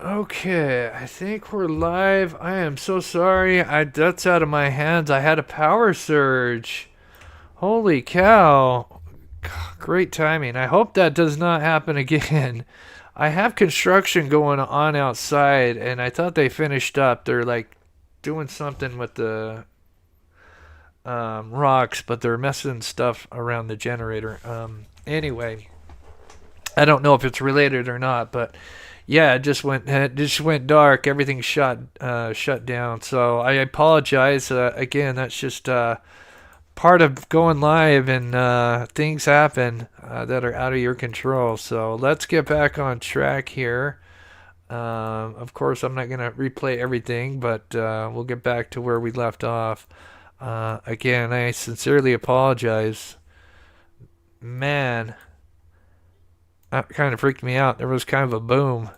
Okay, I think we're live. I am so sorry. That's out of my hands. I had a power surge. Holy cow. Great timing. I hope that does not happen again. I have construction going on outside and I thought they finished up. They're like doing something with the rocks, but they're messing stuff around the generator. Anyway, I don't know if it's related or not, but yeah, it just went dark. Everything shut down. So I apologize. Again, that's just part of going live, and things happen that are out of your control. So let's get back on track here. Of course, I'm not gonna replay everything, but we'll get back to where we left off. Again, I sincerely apologize. Man, that kind of freaked me out. There was kind of a boom.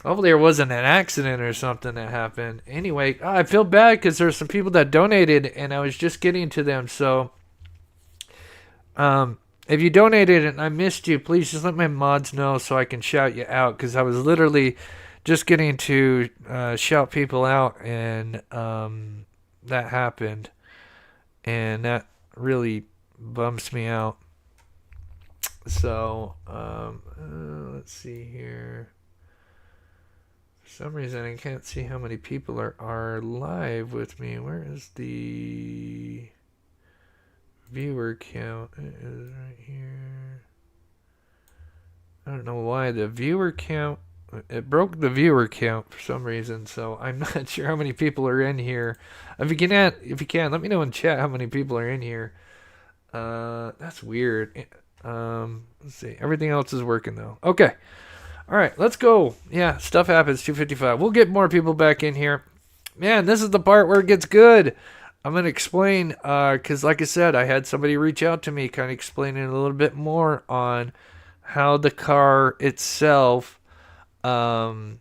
Hopefully there wasn't an accident or something that happened. Anyway, I feel bad because there's some people that donated and I was just getting to them. So, if you donated and I missed you, please just let my mods know so I can shout you out because I was literally just getting to shout people out and that happened. And that really bums me out. So, let's see here. For some reason, I can't see how many people are live with me. Where is the viewer count? It is right here. I don't know why the viewer count. It broke the viewer count for some reason, so I'm not sure how many people are in here. If you can, let me know in chat how many people are in here. That's weird. Let's see. Everything else is working though. Okay. All right, let's go. Yeah, stuff happens. 2:55. We'll get more people back in here. Man, this is the part where it gets good. I'm gonna explain, cause like I said, I had somebody reach out to me, kind of explaining a little bit more on how the car itself, um,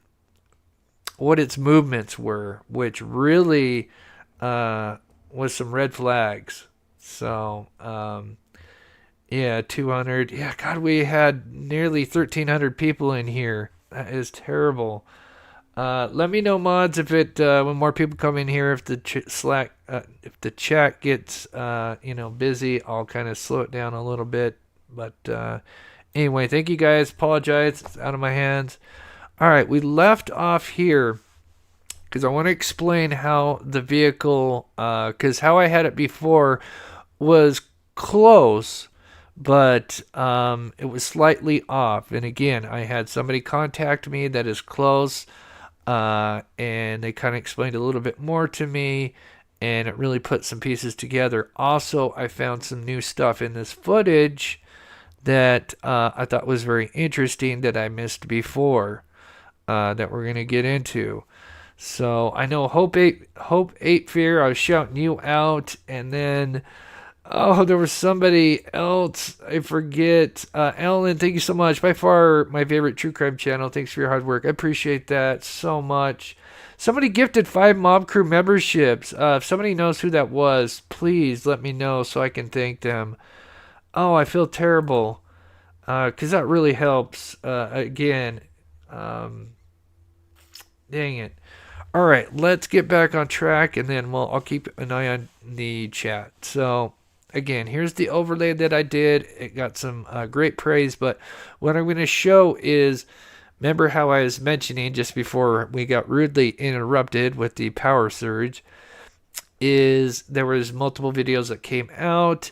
what its movements were, which really was some red flags. So, yeah, 200. Yeah, God, we had nearly 1,300 people in here. That is terrible. Let me know, mods, if it when more people come in here, if the if the chat gets busy, I'll kind of slow it down a little bit. But anyway, thank you guys. Apologize, it's out of my hands. All right, we left off here because I want to explain how the vehicle, because how I had it before was close, but it was slightly off. And again, I had somebody contact me that is close, and they kind of explained a little bit more to me, and it really put some pieces together. Also, I found some new stuff in this footage that I thought was very interesting that I missed before, that we're gonna get into. So I know Hope 8 Fear, I was shouting you out, and then oh, there was somebody else. I forget. Ellen, thank you so much. By far my favorite true crime channel. Thanks for your hard work. I appreciate that so much. Somebody gifted 5 Mob Crew memberships. If somebody knows who that was, please let me know so I can thank them. Oh, I feel terrible. Because that really helps. Again, dang it. All right, let's get back on track, and then I'll keep an eye on the chat. So, again, here's the overlay that I did. It got some great praise, but what I'm going to show is, remember how I was mentioning just before we got rudely interrupted with the power surge, is there was multiple videos that came out,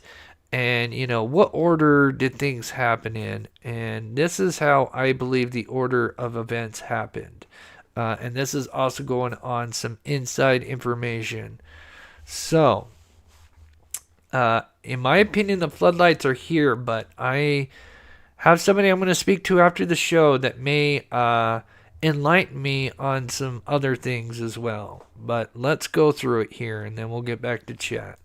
and what order did things happen in, and this is how I believe the order of events happened. And this is also going on some inside information. So, in my opinion, the floodlights are here, but I have somebody I'm going to speak to after the show that may enlighten me on some other things as well. But let's go through it here, and then we'll get back to chat.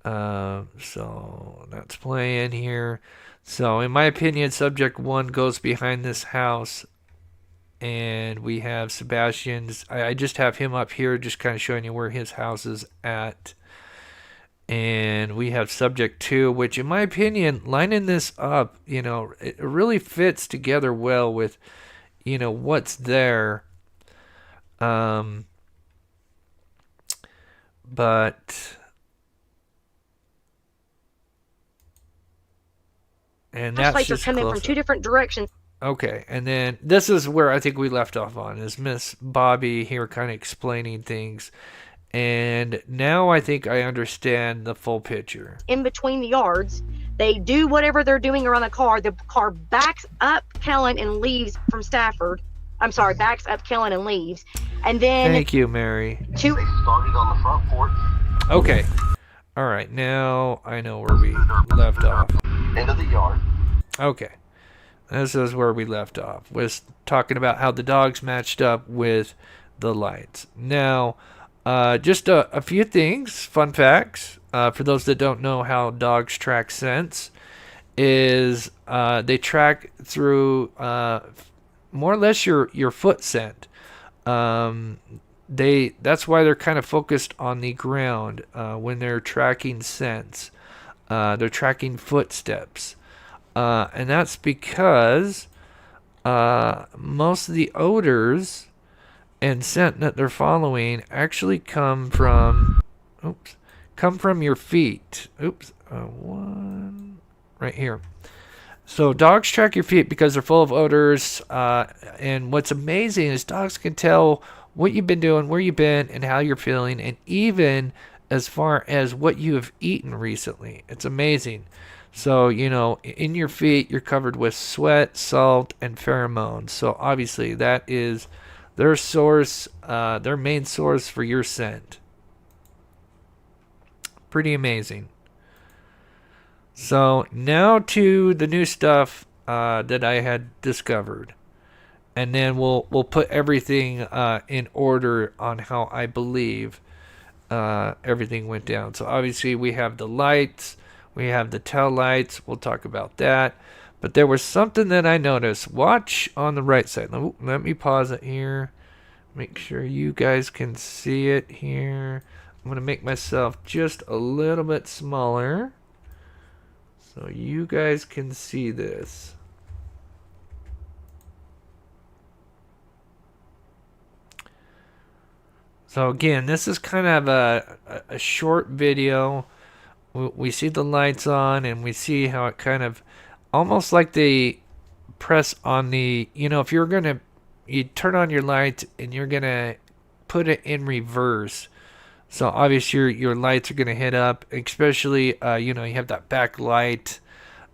So, that's playing here. So, in my opinion, subject 1 goes behind this house. And we have Sebastian's. I just have him up here, just kind of showing you where his house is at. And we have subject 2, which in my opinion, lining this up, it really fits together well with, what's there. But and that's Flashlights are just coming from close two up. different directions. Okay, and then this is where I think we left off on is Miss Bobby here kind of explaining things. And now I think I understand the full picture. In between the yards, they do whatever they're doing around the car. The car backs up Kellen and leaves from Stafford. I'm sorry, backs up Kellen and leaves. And then Thank you, Mary. They started on the front porch. Okay. All right, now I know where we left off. Into the yard. Okay. This is where we left off. Was talking about how the dogs matched up with the lights. Now, just a few things, fun facts, for those that don't know how dogs track scents, is they track through more or less your foot scent. That's why they're kind of focused on the ground when they're tracking scents. They're tracking footsteps. And that's because most of the odors and scent that they're following actually come from your feet. One right here. So dogs track your feet because they're full of odors. And what's amazing is dogs can tell what you've been doing, where you've been, and how you're feeling, and even as far as what you have eaten recently. It's amazing. So, in your feet, you're covered with sweat, salt, and pheromones. So, obviously, that is their source, their main source for your scent. Pretty amazing. So, now to the new stuff that I had discovered. And then we'll put everything in order on how I believe everything went down. So, obviously, we have the lights. We have the tail lights. We'll talk about that. But there was something that I noticed. Watch on the right side. Let me pause it here. Make sure you guys can see it here. I'm going to make myself just a little bit smaller so you guys can see this. So again, this is kind of a short video. We see the lights on and we see how it kind of almost like they press on the, if you're going to, you turn on your lights and you're going to put it in reverse. So obviously your lights are going to hit up, especially, you have that back light.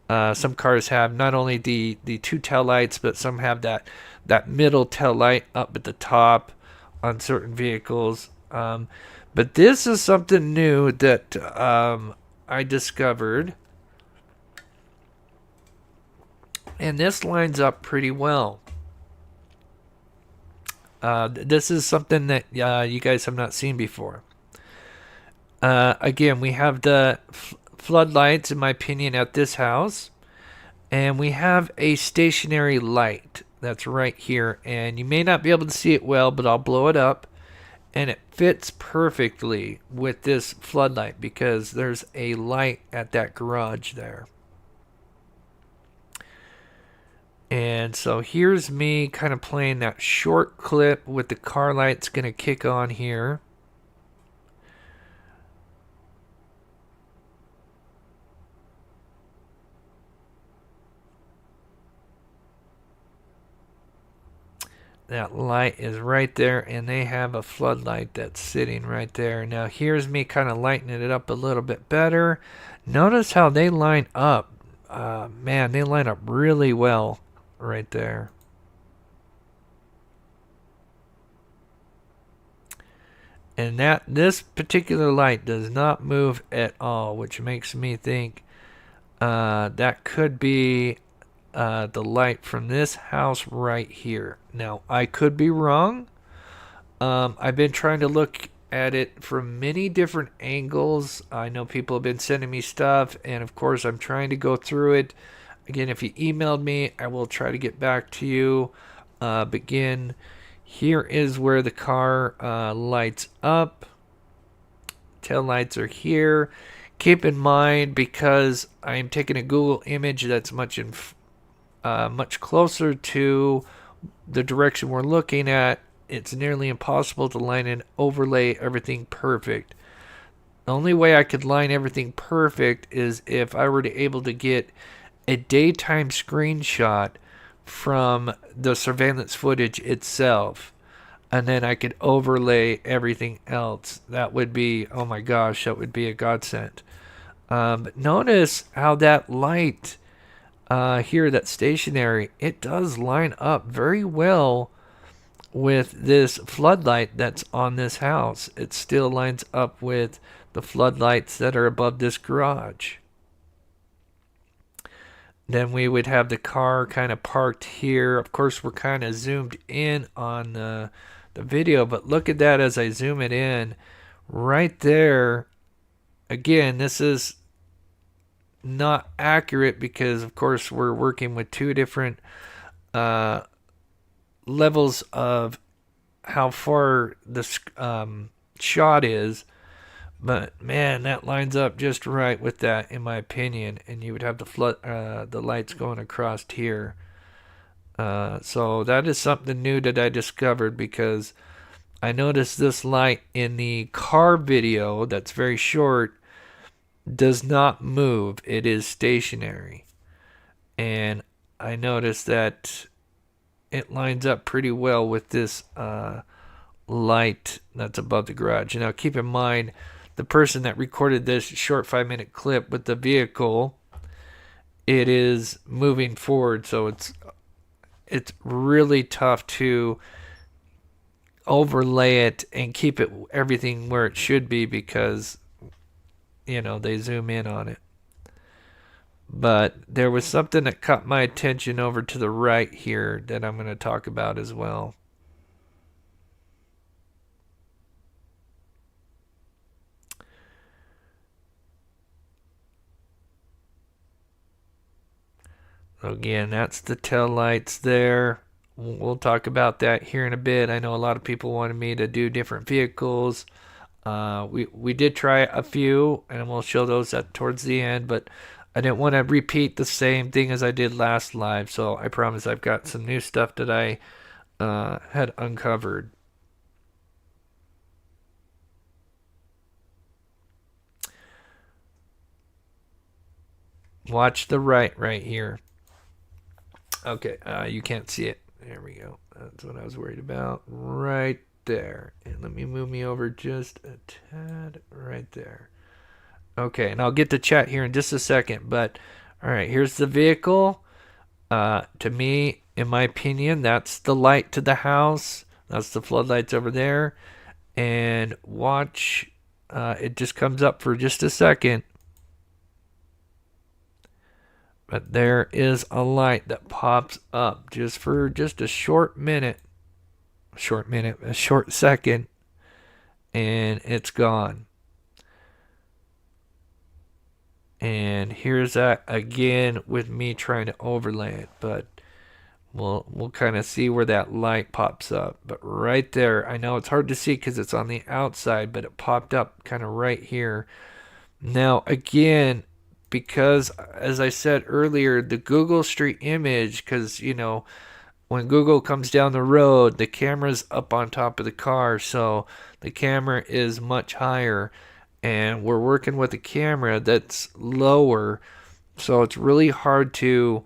Some cars have not only the two tail lights, but some have that middle tail light up at the top on certain vehicles. But this is something new that I discovered, and this lines up pretty well. This is something that you guys have not seen before. Again, we have the floodlights, in my opinion, at this house, and we have a stationary light that's right here, and you may not be able to see it well, but I'll blow it up. And it fits perfectly with this floodlight because there's a light at that garage there. And so here's me kind of playing that short clip with the car lights going to kick on here. That light is right there, and they have a floodlight that's sitting right there. Now here's me kind of lightening it up a little bit better. Notice how they line up. Man, they line up really well right there. And this particular light does not move at all, which makes me think that could be the light from this house right here. Now, I could be wrong. I've been trying to look at it from many different angles. I know people have been sending me stuff, and of course, I'm trying to go through it. Again, if you emailed me, I will try to get back to you. But again, here is where the car lights up. Tail lights are here. Keep in mind, because I'm taking a Google image that's much closer to the direction we're looking at, it's nearly impossible to line and overlay everything perfect. The only way I could line everything perfect is if I were to able to get a daytime screenshot from the surveillance footage itself, and then I could overlay everything else. That would be, oh my gosh, that would be a godsend. But notice how that light here, that stationary, it does line up very well with this floodlight that's on this house. It still lines up with the floodlights that are above this garage. Then we would have the car kind of parked here. Of course, we're kind of zoomed in on the video, but look at that as I zoom it in. Right there, again, this is not accurate because, of course, we're working with two different levels of how far the shot is. But man, that lines up just right with that, in my opinion. And you would have the lights going across here. So that is something new that I discovered, because I noticed this light in the car video that's very short does not move. It is stationary. And I noticed that it lines up pretty well with this light that's above the garage. Now keep in mind, the person that recorded this short 5-minute clip with the vehicle, it is moving forward, so it's really tough to overlay it and keep it everything where it should be, because they zoom in on it. But there was something that caught my attention over to the right here that I'm going to talk about as well. Again, that's the tail lights there. We'll talk about that here in a bit. I know a lot of people wanted me to do different vehicles. We did try a few, and we'll show those towards the end, but I didn't want to repeat the same thing as I did last live, so I promise I've got some new stuff that I had uncovered. Watch the right here. Okay, you can't see it. There we go. That's what I was worried about. Right there. And let me move me over just a tad right there. Okay, and I'll get to chat here in just a second. But, all right, here's the vehicle. To me, in my opinion, that's the light to the house. That's the floodlights over there. And watch, it just comes up for just a second. But there is a light that pops up just for just a short second, and it's gone. And here's that again with me trying to overlay it, but we'll kind of see where that light pops up. But right there, I know it's hard to see because it's on the outside, but it popped up kind of right here. Now again, because as I said earlier, the Google Street image, because when Google comes down the road, the camera's up on top of the car, so the camera is much higher, and we're working with a camera that's lower, so it's really hard to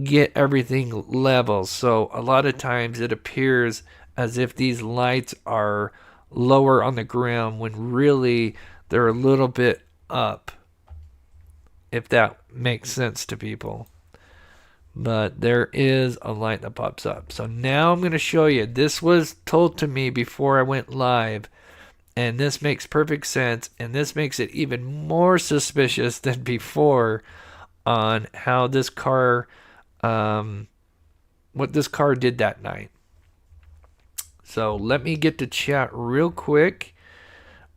get everything level. So a lot of times it appears as if these lights are lower on the ground when really they're a little bit up, if that makes sense to people. But there is a light that pops up. So now I'm going to show you. This was told to me before I went live, and this makes perfect sense, and this makes it even more suspicious than before on how this car, what this car did that night. So let me get to chat real quick,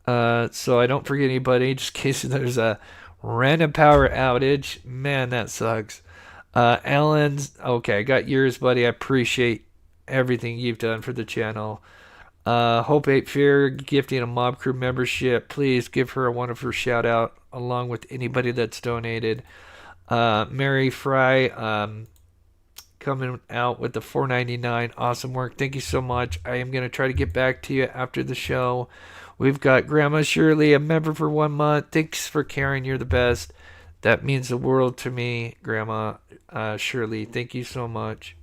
so I don't forget anybody, just in case there's a random power outage. Man, that sucks. Alan's okay. I got yours, buddy. I appreciate everything you've done for the channel. Hope 8 Fear gifting a Mob Crew membership. Please give her a wonderful shout out along with anybody that's donated. Mary Fry, coming out with the $4.99. Awesome work. Thank you so much. I am going to try to get back to you after the show. We've got Grandma Shirley, a member for 1 month. Thanks for caring. You're the best. That means the world to me, Grandma Shirley. Thank you so much.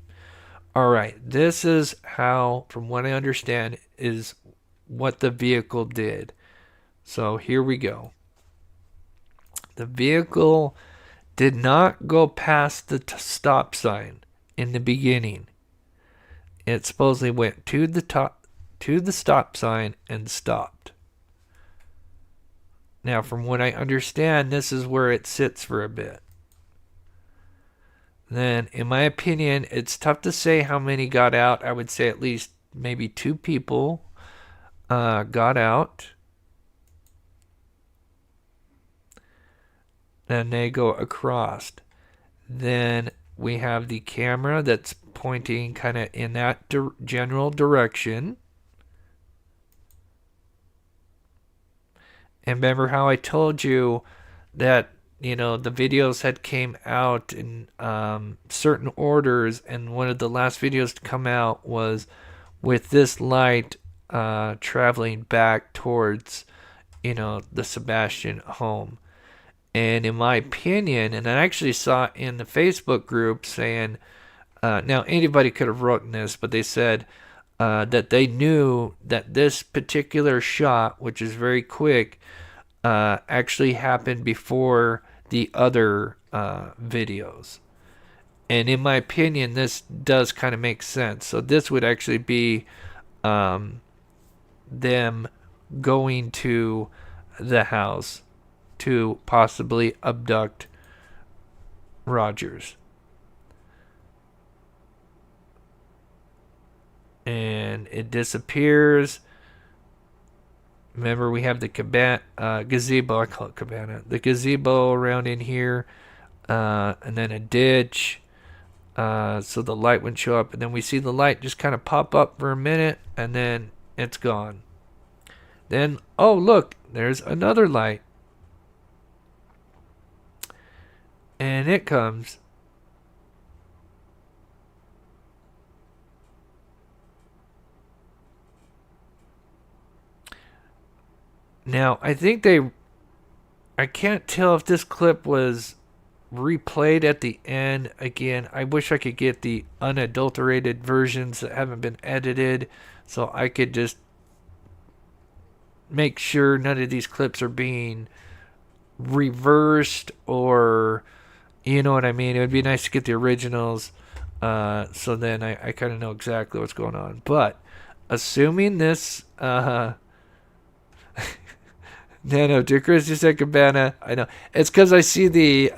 All right. This is how, from what I understand, is what the vehicle did. So here we go. The vehicle did not go past the stop sign in the beginning. It supposedly went to the stop sign and stopped. Now, from what I understand, this is where it sits for a bit. Then, in my opinion, it's tough to say how many got out. I would say at least maybe 2 people got out. Then they go across. Then we have the camera that's pointing kind of in that general direction. And remember how I told you that, you know, the videos had came out in certain orders, and one of the last videos to come out was with this light traveling back towards, you know, the Sebastian home. And in my opinion, and I actually saw in the Facebook group saying, now anybody could have written this, but they said that they knew that this particular shot, which is very quick, actually happened before the other videos. And in my opinion, this does kind of make sense. So this would actually be them going to the house to possibly abduct Rogers. And it disappears. Remember, we have the gazebo. I call it cabana. The gazebo around in here. And then a ditch. So the light wouldn't show up. And then we see the light just kind of pop up for a minute. And then it's gone. Then, oh, look. There's another light. And it comes. Now, I can't tell if this clip was replayed at the end. Again, I wish I could get the unadulterated versions that haven't been edited so I could just make sure none of these clips are being reversed, or, you know what I mean? It would be nice to get the originals so then I kind of know exactly what's going on. But assuming this... Nano, dear Chris, you said cabana. I know. It's because I see the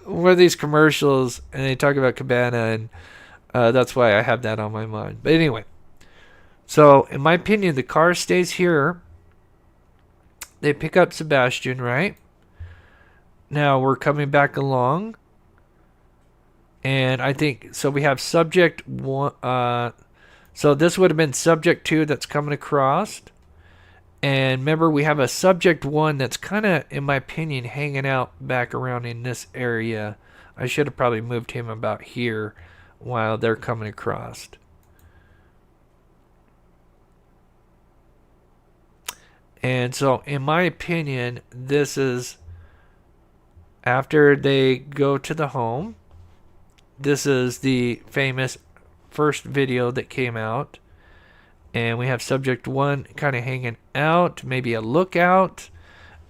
one of these commercials and they talk about cabana, and that's why I have that on my mind. But anyway, so in my opinion, the car stays here. They pick up Sebastian, right? Now we're coming back along, and I think so. We have subject 1. So this would have been subject 2 that's coming across. And remember, we have a subject 1 that's kind of, in my opinion, hanging out back around in this area. I should have probably moved him about here while they're coming across. And so, in my opinion, this is after they go to the home. This is the famous first video that came out. And we have subject 1 kind of hanging out, maybe a lookout.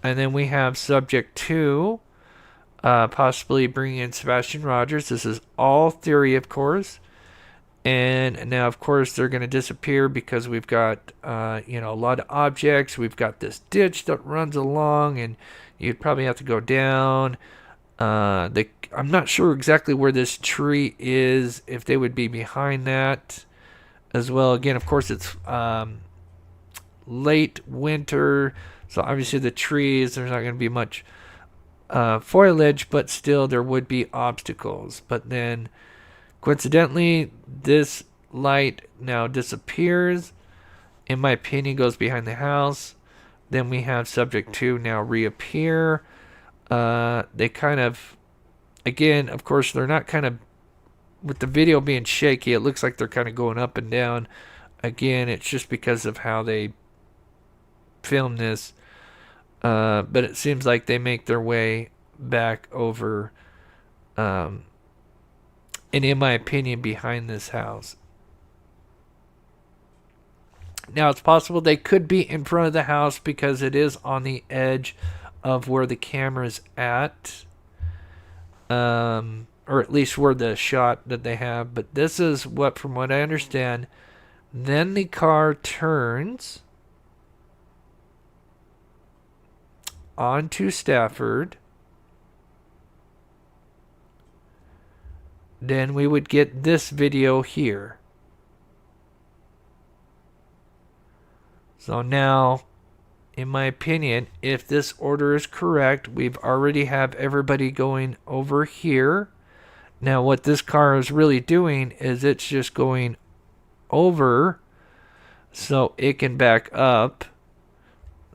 And then we have subject 2 possibly bringing in Sebastian Rogers. This is all theory, of course. And now, of course, they're going to disappear because we've got, a lot of objects. We've got this ditch that runs along, and you'd probably have to go down. I'm not sure exactly where this tree is, if they would be behind that as well. Again, of course, it's late winter, so obviously the trees, there's not going to be much foliage, but still there would be obstacles. But then coincidentally, this light now disappears. In my opinion, goes behind the house. Then we have subject 2 now reappear. They kind of, again, of course, they're not kind of with the video being shaky, it looks like they're kind of going up and down. Again, it's just because of how they film this. But it seems like they make their way back over, and in my opinion, behind this house. Now, it's possible they could be in front of the house because it is on the edge of where the camera's at. Or at least where the shot that they have. But this is what, from what I understand, then the car turns onto Stafford. Then we would get this video here. So now, in my opinion, if this order is correct, we've already have everybody going over here. Now, what this car is really doing is it's just going over so it can back up.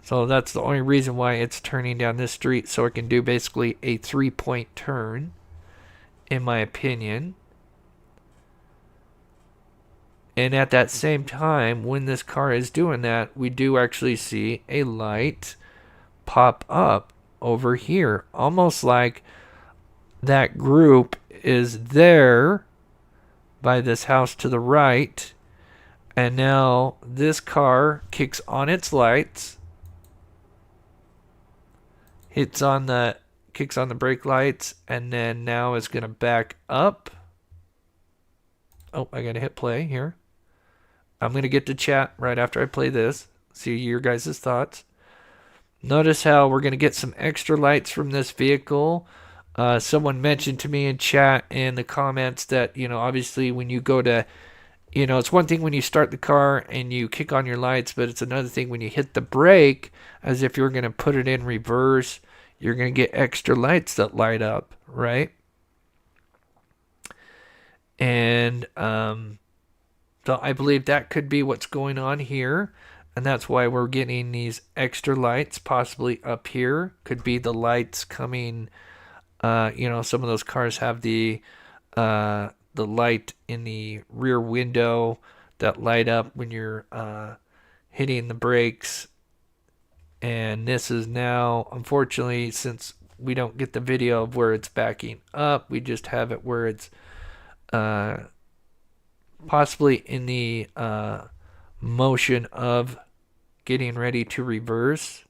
So that's the only reason why it's turning down this street, so it can do basically a 3-point turn, in my opinion. And at that same time, when this car is doing that, we do actually see a light pop up over here. Almost like that group is there by this house to the right. And now this car kicks on its lights. Kicks on the brake lights. And then now is going to back up. Oh, I got to hit play here. I'm going to get to chat right after I play this. See your guys' thoughts. Notice how we're going to get some extra lights from this vehicle. Someone mentioned to me in chat in the comments that, obviously when you go to, it's one thing when you start the car and you kick on your lights, but it's another thing when you hit the brake, as if you're going to put it in reverse, you're going to get extra lights that light up, right? And, so I believe that could be what's going on here. And that's why we're getting these extra lights possibly up here. Could be the lights coming, some of those cars have the light in the rear window that light up when you're hitting the brakes. And this is now, unfortunately, since we don't get the video of where it's backing up, we just have it where it's possibly in the motion of getting ready to reverse.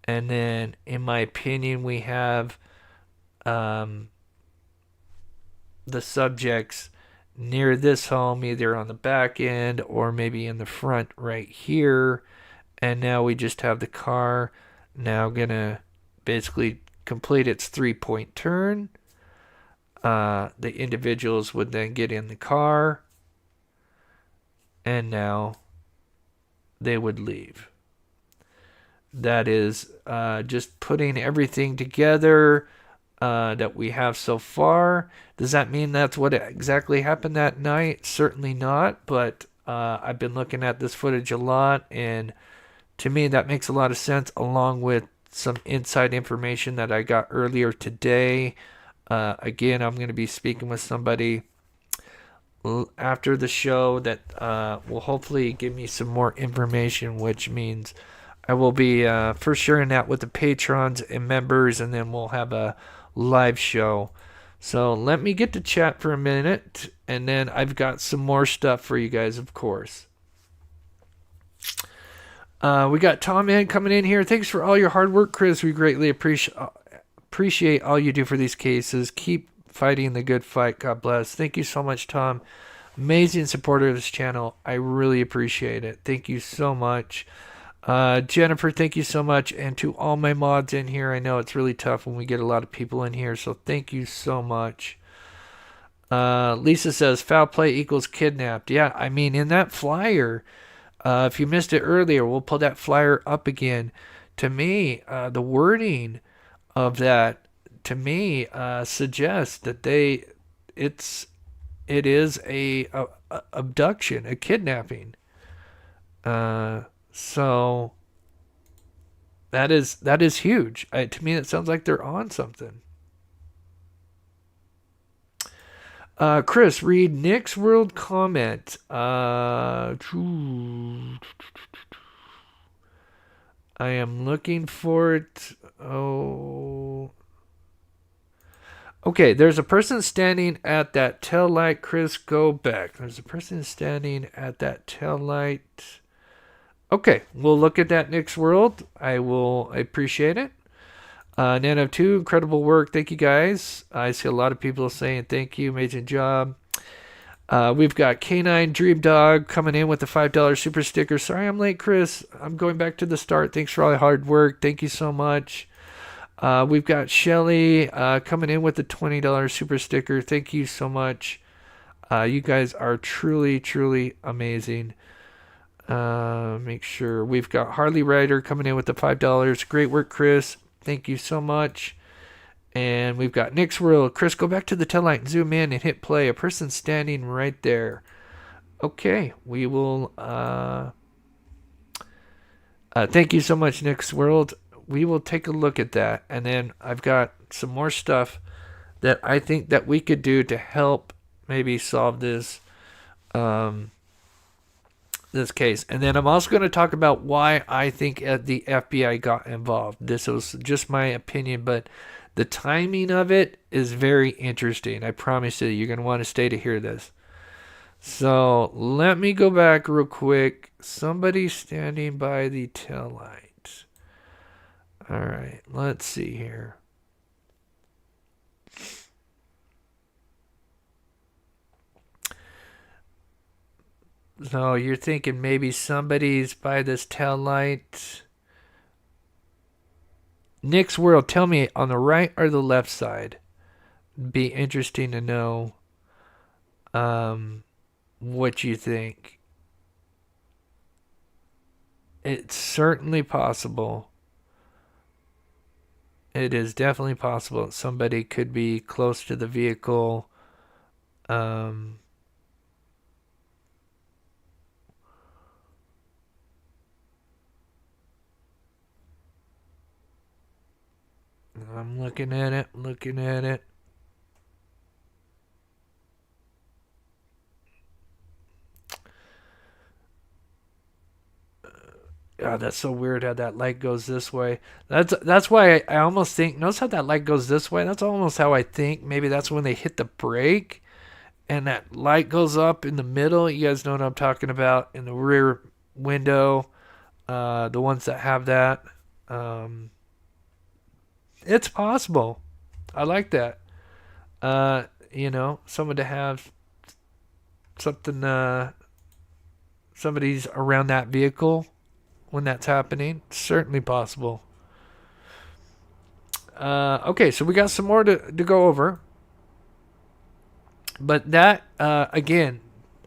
And then, in my opinion, we have the subjects near this home, either on the back end or maybe in the front right here. And now we just have the car now gonna basically complete its 3-point turn. The individuals would then get in the car, and now they would leave. That is just putting everything together that we have so far. Does that mean that's what exactly happened that night? Certainly not, but I've been looking at this footage a lot, and to me that makes a lot of sense, along with some inside information that I got earlier today. Again, I'm going to be speaking with somebody after the show that will hopefully give me some more information, which means I will be first sharing that with the patrons and members, and then we'll have a live show. So let me get to chat for a minute, and then I've got some more stuff for you guys, of course. We got Tom in coming in here. Thanks for all your hard work, Chris. We greatly appreciate all you do for these cases. Keep fighting the good fight. God bless. Thank you so much, Tom. Amazing supporter of this channel. I really appreciate it. Thank you so much. Jennifer, thank you so much. And to all my mods in here, I know it's really tough when we get a lot of people in here, so thank you so much. Lisa says, foul play equals kidnapped. Yeah, I mean, in that flyer, if you missed it earlier, we'll pull that flyer up again. To me, the wording of that, to me, suggests that it is a abduction, a kidnapping. So That is huge. To me, it sounds like they're on something. Chris, read Nick's World comment. I am looking for it. Oh. Okay, there's a person standing at that tail light. Chris, go back. There's a person standing at that tail light. Okay, we'll look at that Nick's World. I appreciate it. Nano2, incredible work. Thank you, guys. I see a lot of people saying thank you. Amazing job. We've got K9 Dream Dog coming in with the $5 super sticker. Sorry I'm late, Chris. I'm going back to the start. Thanks for all the hard work. Thank you so much. We've got Shelly coming in with the $20 super sticker. Thank you so much. You guys are truly, truly amazing. Make sure we've got Harley Rider coming in with the $5. Great work, Chris. Thank you so much. And we've got Nick's World. Chris, go back to the tail light and zoom in and hit play. A person standing right there. Okay, we will. Thank you so much, Nick's World. We will take a look at that. And then I've got some more stuff that I think that we could do to help maybe solve this this case. And then I'm also going to talk about why I think the FBI got involved. This was just my opinion, but the timing of it is very interesting. I promise you, you're going to want to stay to hear this. So let me go back real quick. Somebody standing by the taillight. All right, let's see here. So you're thinking maybe somebody's by this tail light. Nick's World, tell me on the right or the left side. Be interesting to know what you think. It's certainly possible. It is definitely possible that somebody could be close to the vehicle. I'm looking at it. God, that's so weird how that light goes this way. That's why I almost think, notice how that light goes this way? That's almost how I think. Maybe that's when they hit the brake and that light goes up in the middle. You guys know what I'm talking about, in the rear window. The ones that have that. It's possible. I like that. Someone to have something, somebody's around that vehicle when that's happening. Certainly possible. Okay, so we got some more to go over. But that, again,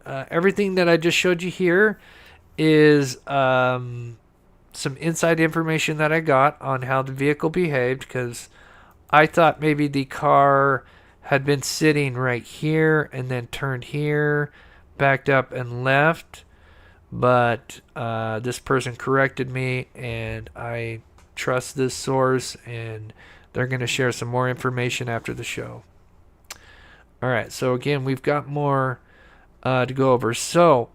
everything that I just showed you here is some inside information that I got on how the vehicle behaved, because I thought maybe the car had been sitting right here and then turned here, backed up and left. But this person corrected me, and I trust this source, and they're going to share some more information after the show. All right, so again, we've got more to go over. So,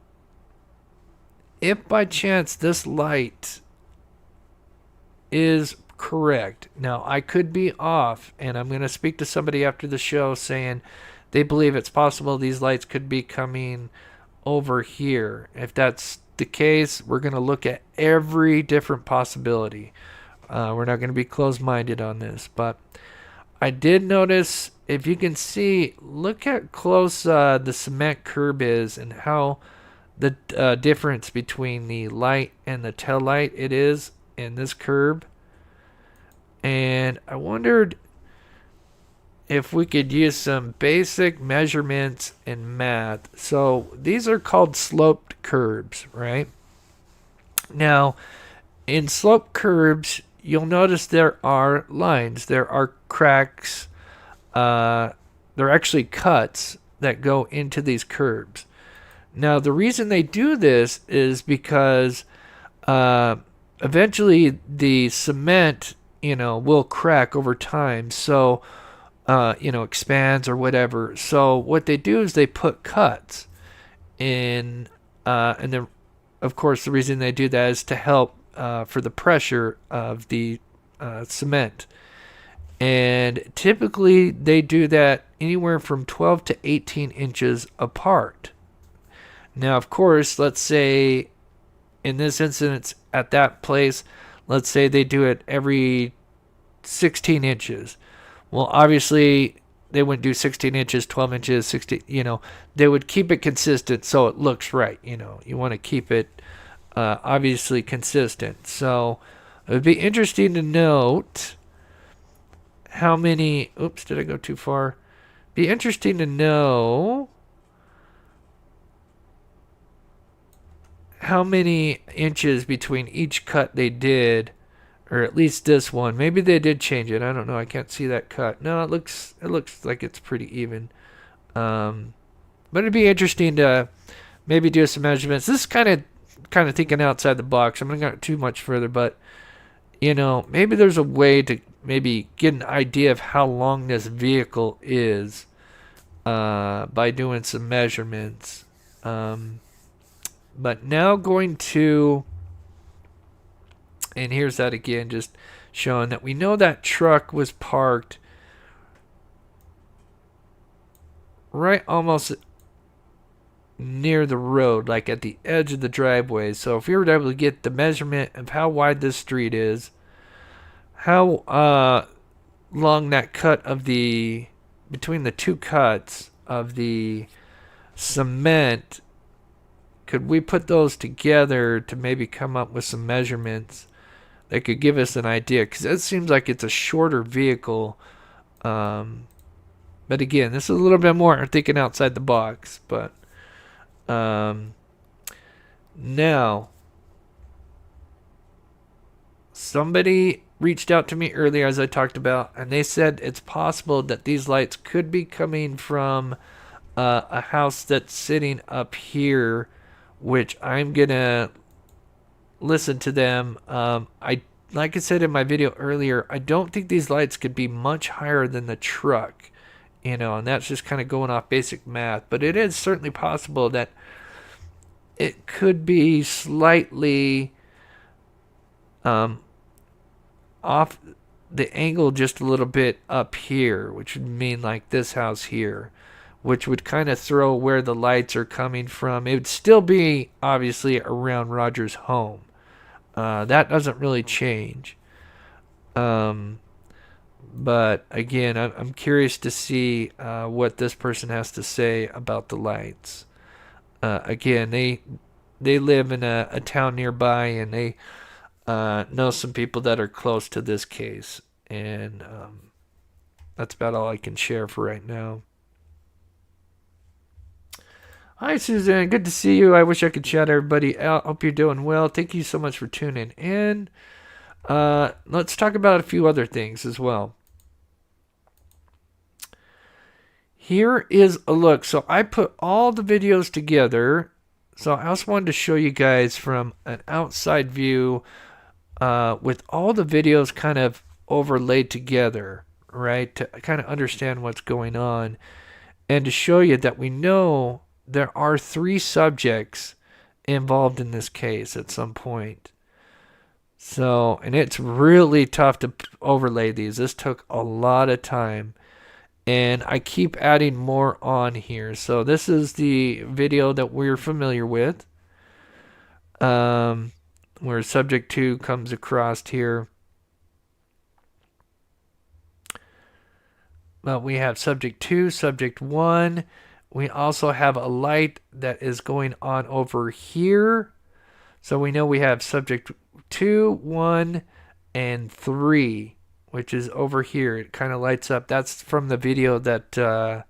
if by chance this light is correct, now I could be off, and I'm going to speak to somebody after the show saying they believe it's possible these lights could be coming over here. If that's the case, we're going to look at every different possibility. We're not going to be closed-minded on this, but I did notice, if you can see, look how close the cement curb is and how the difference between the light and the tail light it is in this curb. And I wondered if we could use some basic measurements in math. So these are called sloped curbs, right? Now, in sloped curbs, you'll notice there are lines, there are cracks, there are actually cuts that go into these curbs. Now, the reason they do this is because eventually the cement, will crack over time. So, expands or whatever. So what they do is they put cuts in, and then, of course, the reason they do that is to help for the pressure of the cement. And typically they do that anywhere from 12 to 18 inches apart. Now, of course, let's say in this instance at that place, let's say they do it every 16 inches. Well, obviously, they wouldn't do 16 inches, 12 inches, 16, they would keep it consistent so it looks right. You want to keep it obviously consistent. So it would be interesting to note how many, oops, did I go too far? Be interesting to know how many inches between each cut they did, or at least this one. Maybe they did change it. I don't know. I can't see that cut. No, it looks like it's pretty even. But it'd be interesting to maybe do some measurements. This is kind of thinking outside the box. I'm not going too much further, but maybe there's a way to maybe get an idea of how long this vehicle is by doing some measurements. But now going to, and here's that again, just showing that we know that truck was parked right almost near the road, like at the edge of the driveway. So if we were able to get the measurement of how wide this street is, how long that cut of the, between the two cuts of the cement, could we put those together to maybe come up with some measurements that could give us an idea? Because it seems like it's a shorter vehicle. But again, this is a little bit more thinking outside the box. But now, somebody reached out to me earlier, as I talked about, and they said it's possible that these lights could be coming from a house that's sitting up here, which I'm gonna listen to them. Like I said in my video earlier, I don't think these lights could be much higher than the truck, and that's just kind of going off basic math. But it is certainly possible that it could be slightly off the angle just a little bit up here, which would mean like this house here, which would kind of throw where the lights are coming from. It would still be obviously around Rogers' home. That doesn't really change. But again, I'm curious to see what this person has to say about the lights. Again, they live in a town nearby, and they know some people that are close to this case. And that's about all I can share for right now. Hi, Suzanne. Good to see you. I wish I could shout everybody out. Hope you're doing well. Thank you so much for tuning in. Let's talk about a few other things as well. Here is a look. So I put all the videos together. So I also wanted to show you guys from an outside view with all the videos kind of overlaid together, right? To kind of understand what's going on and to show you that we know there are 3 subjects involved in this case at some point. So, and it's really tough to overlay these. This took a lot of time. And I keep adding more on here. So this is the video that we're familiar with. Where subject 2 comes across here. Well, we have subject 2, subject 1. We also have a light that is going on over here. So we know we have subject 2, 1, and 3, which is over here. It kind of lights up. That's from the video that,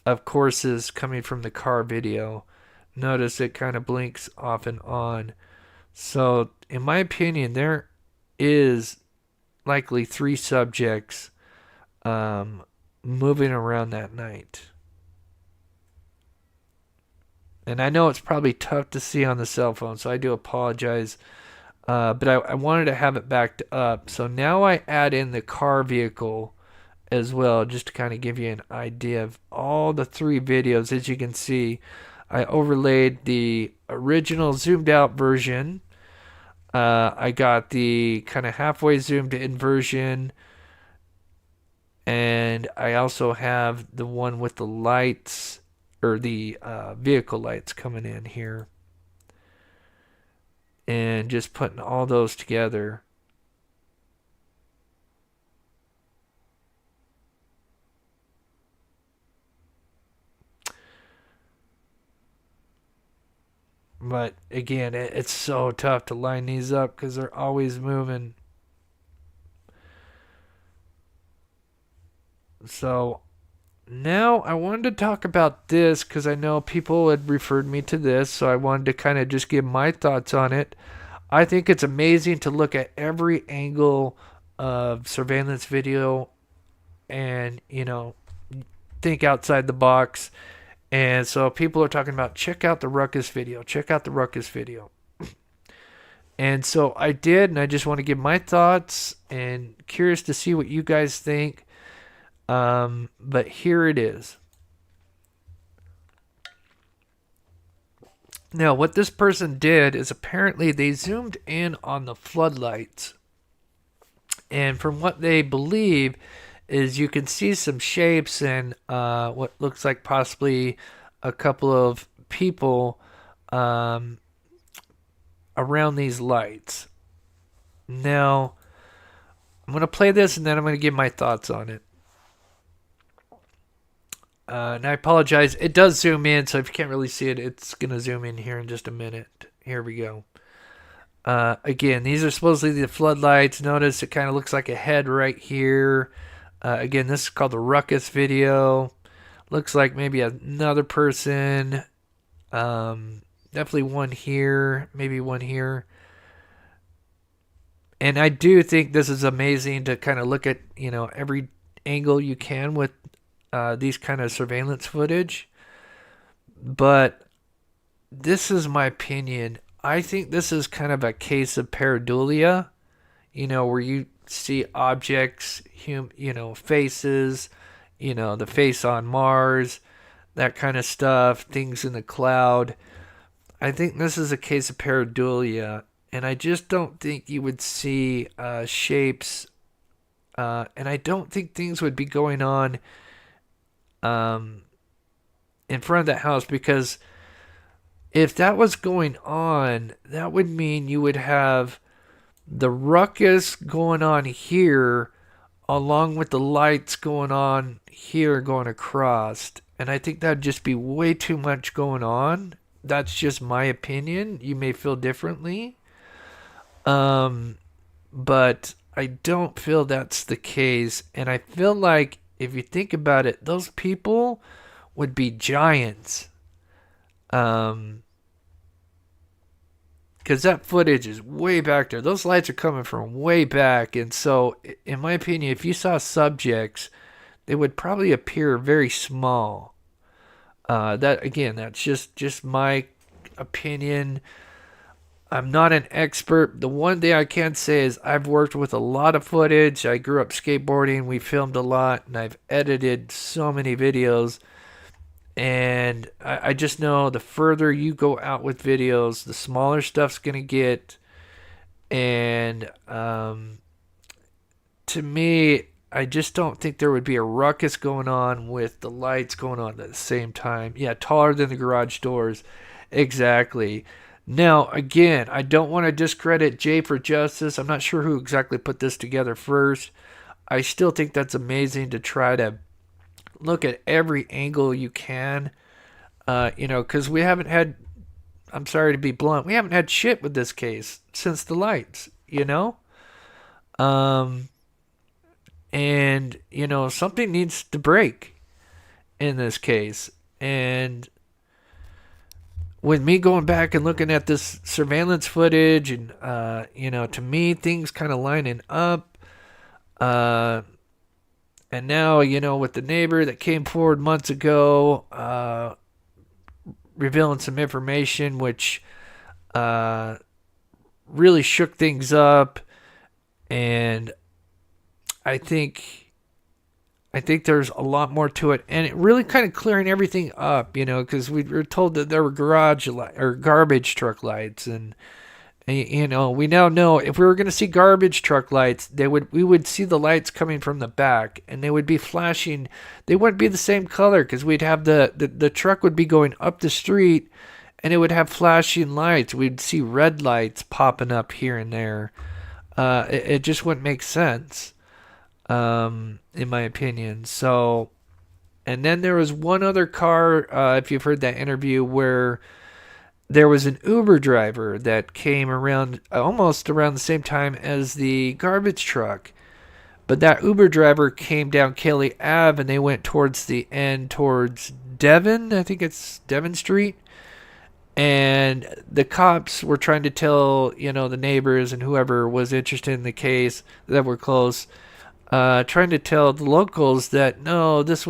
of course, is coming from the car video. Notice it kind of blinks off and on. So, in my opinion, there is likely 3 subjects moving around that night. And I know it's probably tough to see on the cell phone, so I do apologize. But I wanted to have it backed up. So now I add in the car vehicle as well, just to kind of give you an idea of all the 3 videos. As you can see, I overlaid the original zoomed out version. I got the kind of halfway zoomed in version. And I also have the one with the lights, or the vehicle lights coming in here. And just putting all those together. But again, it's so tough to line these up because they're always moving. So now I wanted to talk about this because I know people had referred me to this. So I wanted to kind of just give my thoughts on it. I think it's amazing to look at every angle of surveillance video and, think outside the box. And so people are talking about, check out the Ruckus video. Check out the Ruckus video. And so I did, and I just want to give my thoughts and curious to see what you guys think. But here it is. Now, what this person did is apparently they zoomed in on the floodlights. And from what they believe is you can see some shapes and what looks like possibly a couple of people around these lights. Now, I'm going to play this and then I'm going to give my thoughts on it. And I apologize. It does zoom in, so if you can't really see it, it's going to zoom in here in just a minute. Here we go. Again, these are supposedly the floodlights. Notice it kind of looks like a head right here. Again, this is called the Ruckus video. Looks like maybe another person. Definitely one here. Maybe one here. And I do think this is amazing to kind of look at, every angle you can with these kind of surveillance footage. But this is my opinion. I think this is kind of a case of pareidolia, where you see objects, faces, the face on Mars, that kind of stuff, things in the cloud. I think this is a case of pareidolia, and I just don't think you would see shapes, and I don't think things would be going on in front of that house, because if that was going on, that would mean you would have the ruckus going on here along with the lights going on here going across. And I think that'd just be way too much going on. That's just my opinion. You may feel differently. But I don't feel that's the case. And I feel like if you think about it, those people would be giants. Because that footage is way back there. Those lights are coming from way back. And so, in my opinion, if you saw subjects, they would probably appear very small. That's just my opinion. I'm not an expert. The one thing I can say is I've worked with a lot of footage. I grew up skateboarding. We filmed a lot. And I've edited so many videos. And I just know the further you go out with videos, the smaller stuff's going to get. And to me, I just don't think there would be a ruckus going on with the lights going on at the same time. Yeah, taller than the garage doors. Exactly. Now, again, I don't want to discredit Jay for Justice. I'm not sure who exactly put this together first. I still think that's amazing to try to look at every angle you can, because we haven't had, I'm sorry to be blunt, we haven't had shit with this case since the lights, and, something needs to break in this case. And with me going back and looking at this surveillance footage and, to me, things kind of lining up, and now, with the neighbor that came forward months ago, revealing some information which really shook things up, and I think there's a lot more to it, and it really kind of clearing everything up, because we were told that there were garbage truck lights, and we now know if we were going to see garbage truck lights, we would see the lights coming from the back, and they would be flashing. They wouldn't be the same color because we'd have the truck would be going up the street, and it would have flashing lights. We'd see red lights popping up here and there. It just wouldn't make sense, in my opinion. So, and then there was one other car, if you've heard that interview, where there was an Uber driver that came around almost around the same time as the garbage truck. But that Uber driver came down Kelly Ave, and they went towards the end, towards Devon. I think it's Devon Street. And the cops were trying to tell, the neighbors and whoever was interested in the case that were close, trying to tell the locals that, no, this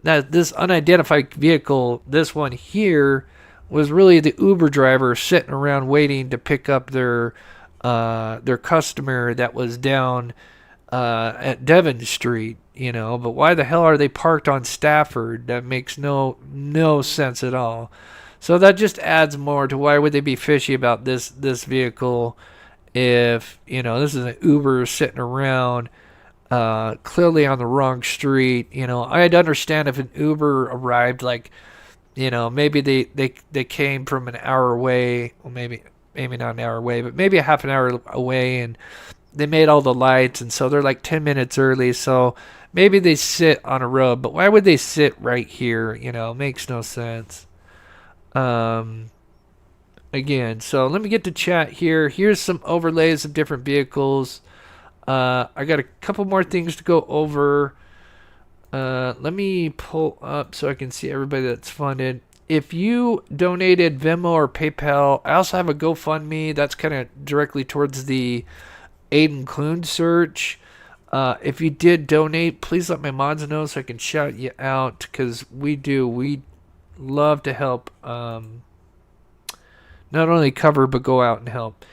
unidentified vehicle, this one here, was really the Uber driver sitting around waiting to pick up their customer that was down at Devon Street, But why the hell are they parked on Stafford? That makes no sense at all. So that just adds more to why would they be fishy about this vehicle if, this is an Uber sitting around clearly on the wrong street. I'd understand if an Uber arrived maybe they came from an hour away, or maybe not an hour away, but maybe a half an hour away, and they made all the lights, and so they're like 10 minutes early, so maybe they sit on a road. But why would they sit right here? Makes no sense. Again, so let me get to chat here. Here's some overlays of different vehicles. I got a couple more things to go over. Let me pull up so I can see everybody that's funded. If you donated Venmo or PayPal, I also have a GoFundMe that's kind of directly towards the Aidan Clune search. If you did donate, please let my mods know so I can shout you out, because we love to help, not only cover but go out and help.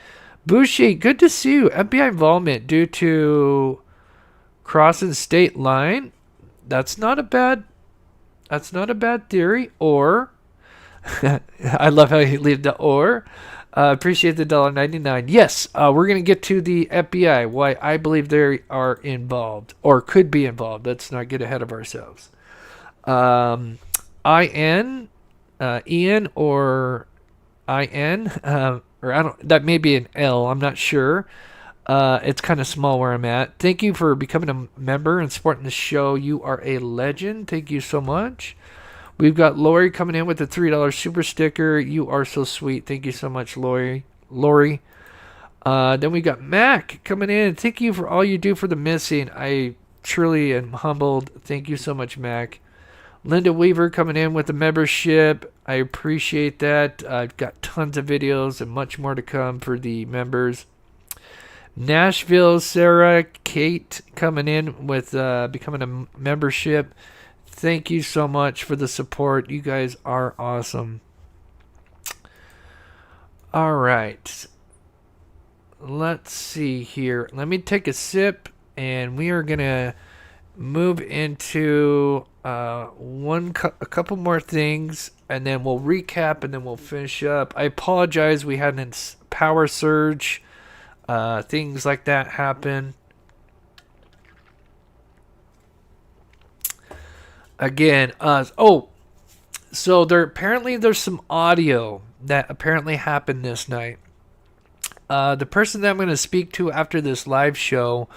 Bushi, good to see you. FBI involvement due to crossing state line. That's not a bad theory. Or I love how you leave the or. Appreciate the $1.99. Yes, we're gonna get to the FBI. Why I believe they are involved or could be involved. Let's not get ahead of ourselves. Ian or IN, or I don't. That may be an L. I'm not sure. It's kind of small where I'm at. Thank you for becoming a member and supporting the show. You are a legend. Thank you so much. We've got Lori coming in with the $3 super sticker. You are so sweet. Thank you so much, Lori. Then we got Mac coming in. Thank you for all you do for the missing. I truly am humbled. Thank you so much, Mac. Linda Weaver coming in with the membership. I appreciate that. I've got tons of videos and much more to come for the members. Nashville, Sarah, Kate coming in with becoming a membership. Thank you so much for the support. You guys are awesome. All right. Let's see here. Let me take a sip, and we are going to move into a couple more things, and then we'll recap, and then we'll finish up. I apologize. We had a power surge. Things like that happen. Again, so there's some audio that apparently happened this night. The person that I'm going to speak to after this live show,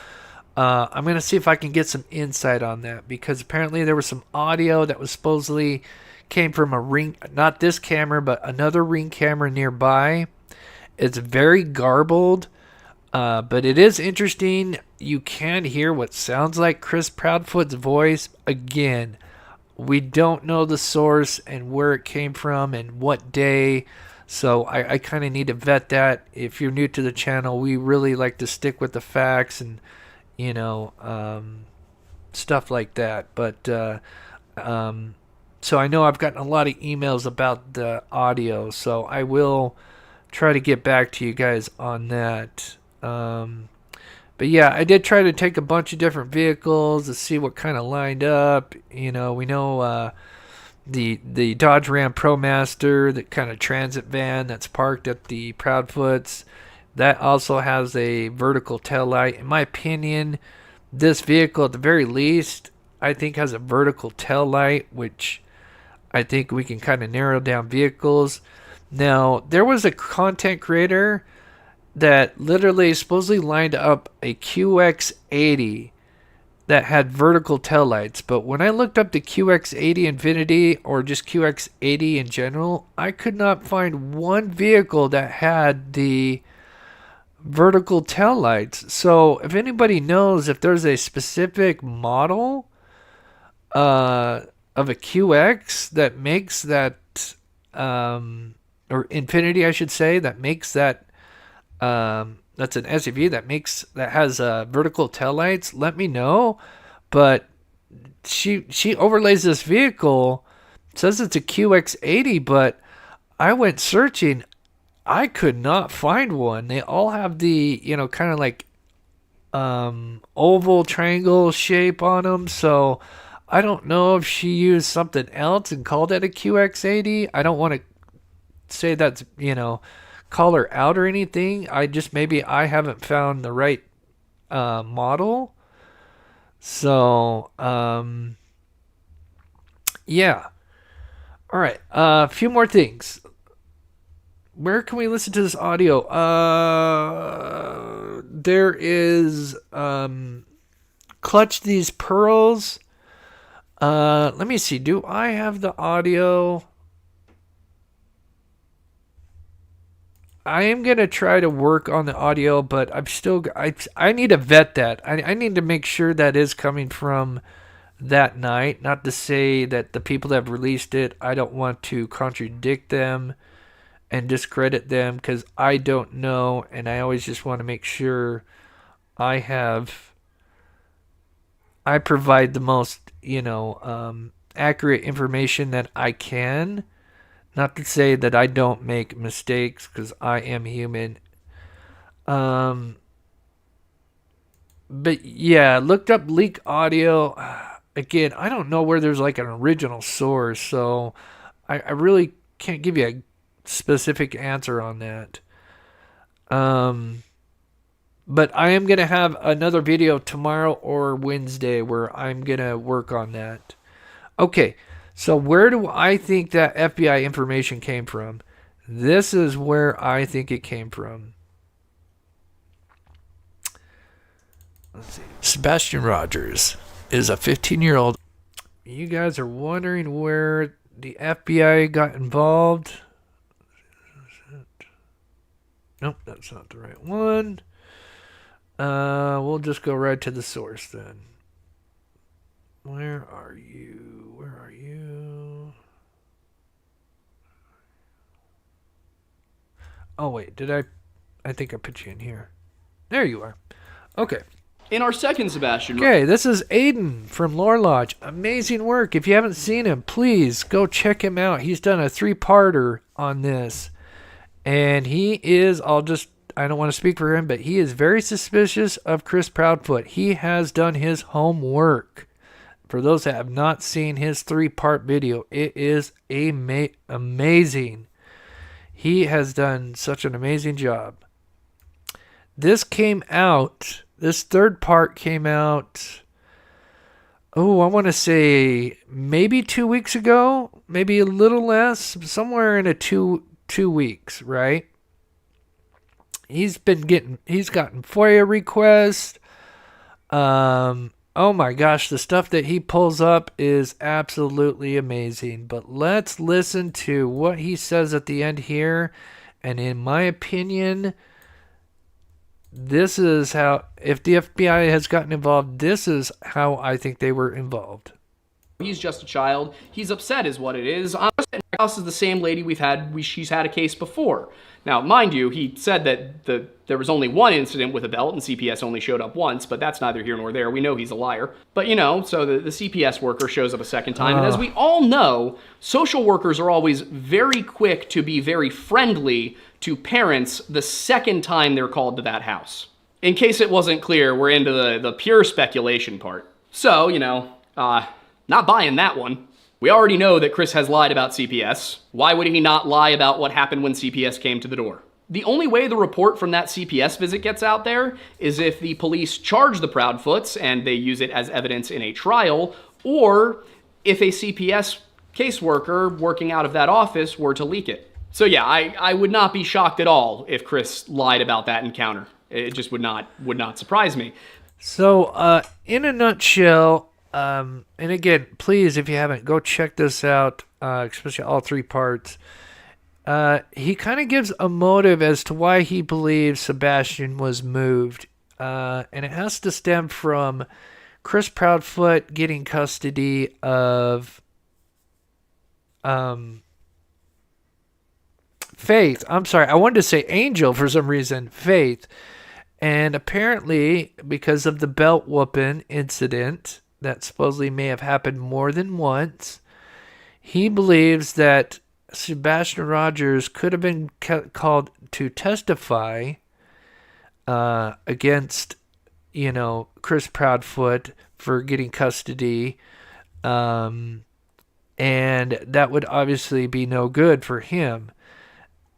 I'm going to see if I can get some insight on that, because apparently there was some audio that was supposedly came from a Ring, not this camera, but another Ring camera nearby. It's very garbled, but it is interesting. You can hear what sounds like Chris Proudfoot's voice. Again, we don't know the source and where it came from and what day. So I kind of need to vet that. If you're new to the channel, we really like to stick with the facts and, stuff like that. But so I know I've gotten a lot of emails about the audio. So I will try to get back to you guys on that. But yeah, I did try to take a bunch of different vehicles to see what kind of lined up. We know the Dodge Ram ProMaster, that kind of transit van that's parked at the Proudfoots. That also has a vertical tail light. In my opinion, this vehicle, at the very least, I think has a vertical tail light, which I think we can kind of narrow down vehicles. Now, there was a content creator that literally supposedly lined up a QX80 that had vertical taillights. But when I looked up the QX80 Infinity or just QX80 in general, I could not find one vehicle that had the vertical taillights. So if anybody knows if there's a specific model of a QX that makes that, or Infinity, I should say, that makes that, that's an SUV that has vertical taillights, let me know. But she overlays this vehicle, says it's a QX80, but I went searching, I could not find one. They all have the, kind of like oval triangle shape on them. So I don't know if she used something else and called it a QX80. I don't want to say that's, call her out or anything. Maybe I haven't found the right model. So, yeah. All right. A few more things. Where can we listen to this audio? There is Clutch These Pearls. Let me see. Do I have the audio? I am going to try to work on the audio, but I need to vet that. I need to make sure that is coming from that night. Not to say that the people that have released it, I don't want to contradict them and discredit them, because I don't know, and I always just want to make sure I provide the most, accurate information that I can. Not to say that I don't make mistakes, because I am human. But yeah, looked up leak audio. Again, I don't know where there's like an original source, so I really can't give you a specific answer on that. But I am going to have another video tomorrow or Wednesday where I'm going to work on that. Okay. So where do I think that FBI information came from? This is where I think it came from. Let's see. Sebastian Rogers is a 15-year-old. You guys are wondering where the FBI got involved. Nope, that's not the right one. We'll just go right to the source then. Where are you? Oh, wait, I think I put you in here. There you are. Okay. In our second Sebastian... Okay, this is Aidan from Lore Lodge. Amazing work. If you haven't seen him, please go check him out. He's done a 3-parter on this. And he is, I don't want to speak for him, but he is very suspicious of Chris Proudfoot. He has done his homework. For those that have not seen his 3-part video, it is amazing. He has done such an amazing job. This 3rd part came out, I want to say maybe 2 weeks ago, maybe a little less, somewhere in a two weeks, right? He's gotten FOIA requests. Oh my gosh, the stuff that he pulls up is absolutely amazing. But let's listen to what he says at the end here. And in my opinion, this is how, if the FBI has gotten involved, this is how I think they were involved. He's just a child. He's upset is what it is. Honestly, my house is the same lady she's had a case before. Now, mind you, he said that there was only one incident with a belt and CPS only showed up once, but that's neither here nor there. We know he's a liar. But, so the CPS worker shows up a second time. And as we all know, social workers are always very quick to be very friendly to parents the second time they're called to that house. In case it wasn't clear, we're into the pure speculation part. So, not buying that one. We already know that Chris has lied about CPS. Why would he not lie about what happened when CPS came to the door? The only way the report from that CPS visit gets out there is if the police charge the Proudfoots and they use it as evidence in a trial, or if a CPS caseworker working out of that office were to leak it. So yeah, I would not be shocked at all if Chris lied about that encounter. It just would not surprise me. So, in a nutshell, and again, please, if you haven't, go check this out, especially all 3 parts. He kind of gives a motive as to why he believes Sebastian was moved. And it has to stem from Chris Proudfoot getting custody of Faith. I'm sorry, I wanted to say Angel for some reason. Faith. And apparently, because of the belt whooping incident that supposedly may have happened more than once, he believes that Sebastian Rogers could have been called to testify against, Chris Proudfoot for getting custody. And that would obviously be no good for him.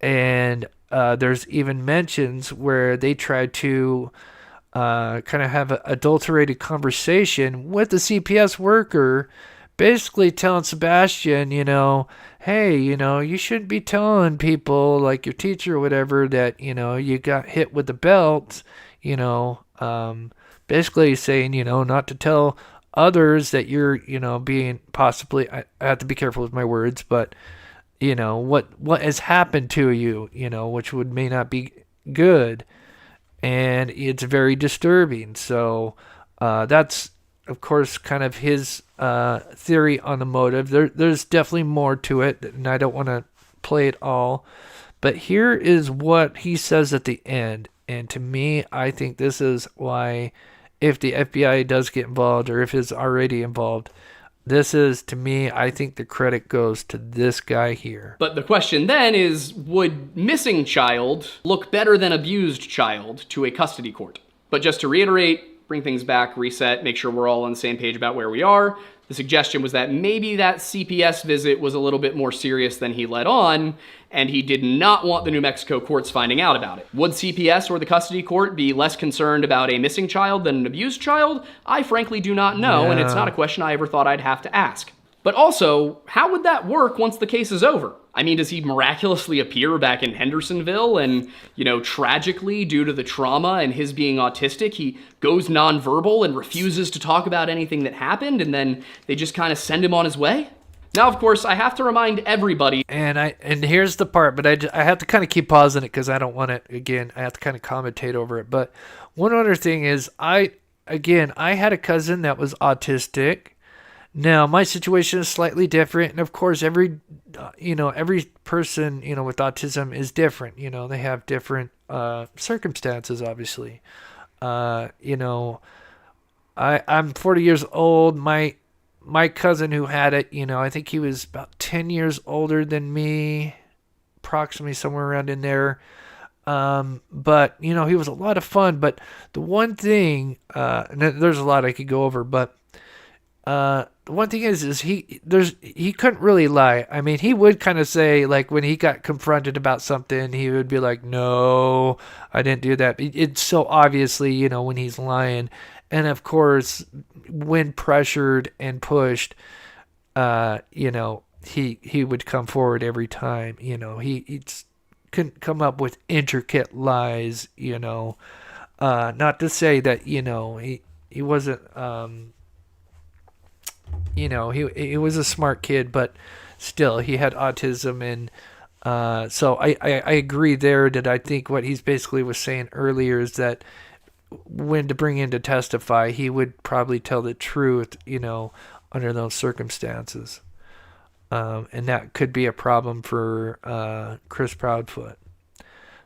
And there's even mentions where they tried to kind of have an adulterated conversation with the CPS worker, basically telling Sebastian, hey, you shouldn't be telling people like your teacher or whatever that, you got hit with the belt, basically saying, not to tell others that you're, being possibly, I have to be careful with my words, but what has happened to you, which may not be good, and it's very disturbing. So that's, of course, kind of his theory on the motive. There's definitely more to it, and I don't want to play it all, but here is what he says at the end, and to me, I think this is why, if the FBI does get involved, or if it's already involved, this is, to me, I think the credit goes to this guy here. But the question then is, would missing child look better than abused child to a custody court? But just to reiterate, bring things back, reset, make sure we're all on the same page about where we are. The suggestion was that maybe that CPS visit was a little bit more serious than he let on, and he did not want the New Mexico courts finding out about it. Would CPS or the custody court be less concerned about a missing child than an abused child? I frankly do not know, and it's not a question I ever thought I'd have to ask. But also, how would that work once the case is over? I mean, does he miraculously appear back in Hendersonville and, tragically, due to the trauma and his being autistic, he goes nonverbal and refuses to talk about anything that happened, and then they just kind of send him on his way? Now, of course, I have to remind everybody. And here's the part, but I have to kind of keep pausing it because I don't want it, again, I have to kind of commentate over it. But one other thing is, I had a cousin that was autistic. Now, my situation is slightly different, and of course, every person, with autism is different. They have different circumstances, obviously. I'm 40 years old. My cousin who had it, I think he was about 10 years older than me, approximately somewhere around in there. But, he was a lot of fun. But the one thing, and there's a lot I could go over, but the one thing is he couldn't really lie. I mean, he would kind of say, like, when he got confronted about something, he would be like, no, I didn't do that. It's so obviously, when he's lying. And of course, when pressured and pushed, he would come forward every time. He couldn't come up with intricate lies. Not to say that he wasn't. He was a smart kid, but still, he had autism, and so I agree there that I think what he's basically was saying earlier is that when to bring in to testify, he would probably tell the truth, under those circumstances. And that could be a problem for Chris Proudfoot.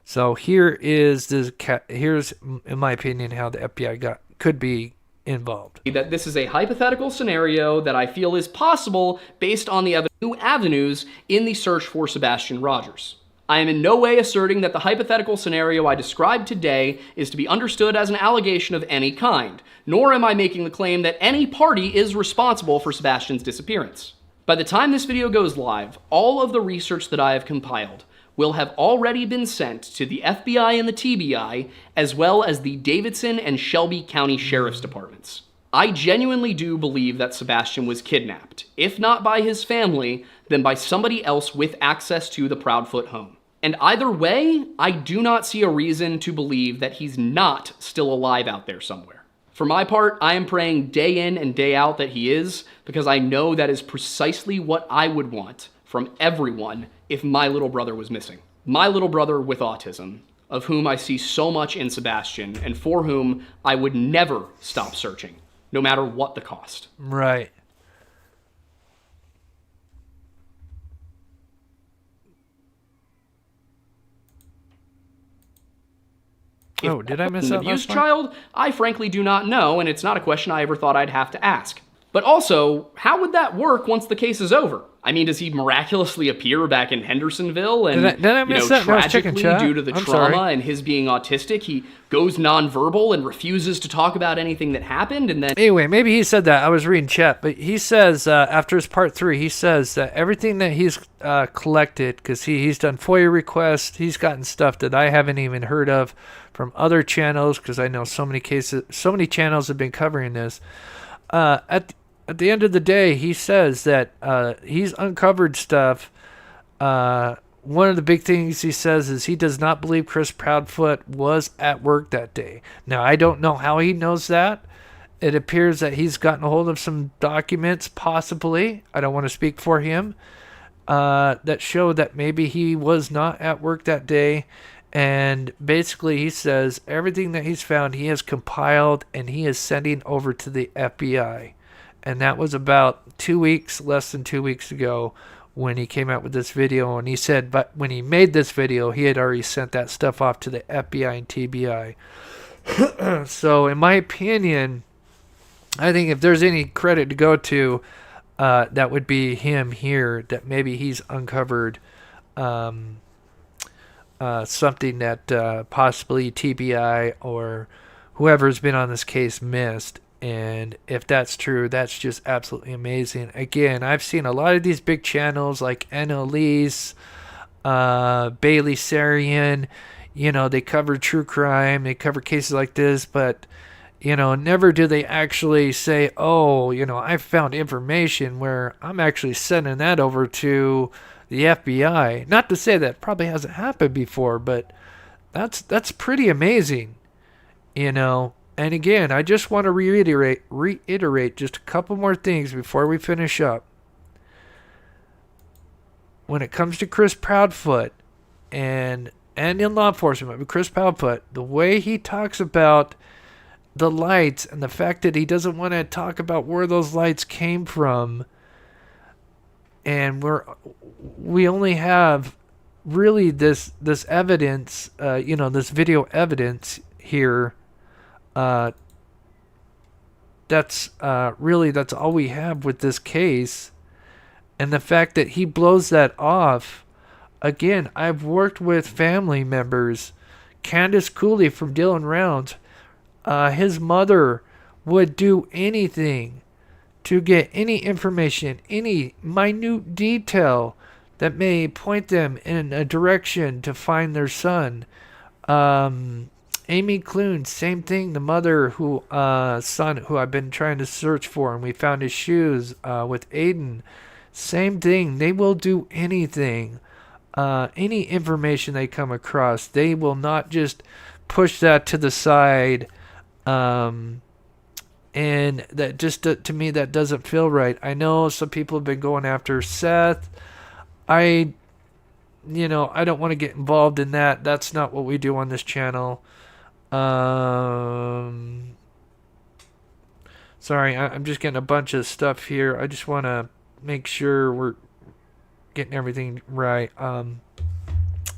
So here's, in my opinion, how the FBI could be involved. That this is a hypothetical scenario that I feel is possible based on the new avenues in the search for Sebastian Rogers. I am in no way asserting that the hypothetical scenario I described today is to be understood as an allegation of any kind, nor am I making the claim that any party is responsible for Sebastian's disappearance. By the time this video goes live, all of the research that I have compiled will have already been sent to the FBI and the TBI, as well as the Davidson and Shelby County Sheriff's Departments. I genuinely do believe that Sebastian was kidnapped, if not by his family, then by somebody else with access to the Proudfoot home. And either way, I do not see a reason to believe that he's not still alive out there somewhere. For my part, I am praying day in and day out that he is, because I know that is precisely what I would want from everyone if my little brother was missing. My little brother with autism, of whom I see so much in Sebastian, and for whom I would never stop searching, no matter what the cost. Right. Oh, did I miss An that abused last part? child? I frankly do not know, and it's not a question I ever thought I'd have to ask. But also, how would that work once the case is over? I mean, does he miraculously appear back in Hendersonville and, did I miss that? No, I was checking tragically, chat. due to the I'm trauma sorry. and his being autistic, he goes nonverbal and refuses to talk about anything that happened, and then... Anyway, maybe he said that. I was reading chat, but he says, after his part 3, he says that everything that he's collected, because he's done FOIA requests, he's gotten stuff that I haven't even heard of from other channels, because I know so many channels have been covering this. At the end of the day, he says that he's uncovered stuff. One of the big things he says is he does not believe Chris Proudfoot was at work that day. Now, I don't know how he knows that. It appears that he's gotten a hold of some documents, possibly. I don't want to speak for him. That show that maybe he was not at work that day. And basically, he says everything that he's found, he has compiled and he is sending over to the FBI. And that was about less than 2 weeks ago when he came out with this video. And he said, but when he made this video, he had already sent that stuff off to the FBI and TBI. So in my opinion, I think if there's any credit to go to, that would be him here, that maybe he's uncovered something that possibly TBI or whoever's been on this case missed. And if that's true, that's just absolutely amazing. Again, I've seen a lot of these big channels like Annalise, Bailey Sarian. You know, they cover true crime. They cover cases like this. But, you know, never do they actually say, oh, you know, I found information where I'm actually sending that over to the FBI. Not to say that probably hasn't happened before, but that's pretty amazing, you know. And again, I just want to reiterate just a couple more things before we finish up. When it comes to Chris Proudfoot and in law enforcement, with Chris Proudfoot, the way he talks about the lights and the fact that he doesn't want to talk about where those lights came from, and we only have really this evidence, this video evidence here. That's all we have with this case. And the fact that he blows that off, again, I've worked with family members. Candace Cooley from Dillon Rounds, his mother would do anything to get any information, any minute detail that may point them in a direction to find their son. Amy Clune, same thing. The mother son who I've been trying to search for, and we found his shoes with Aidan. Same thing. They will do anything. Any information they come across, they will not just push that to the side. And that just, to me, that doesn't feel right. I know some people have been going after Seth. I don't want to get involved in that. That's not what we do on this channel. Sorry, I'm just getting a bunch of stuff here. I just want to make sure we're getting everything right.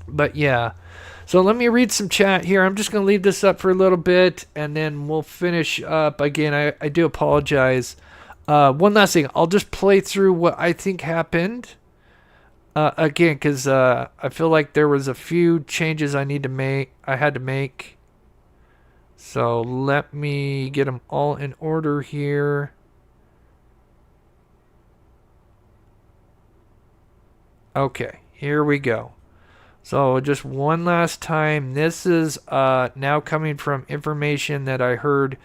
But yeah. So let me read some chat here. I'm just going to leave this up for a little bit and then we'll finish up. Again, I do apologize. One last thing. I'll just play through what I think happened. Again, because I feel like there was a few changes I had to make. So let me get them all in order here. Okay, here we go. So just one last time, this is now coming from information that I heard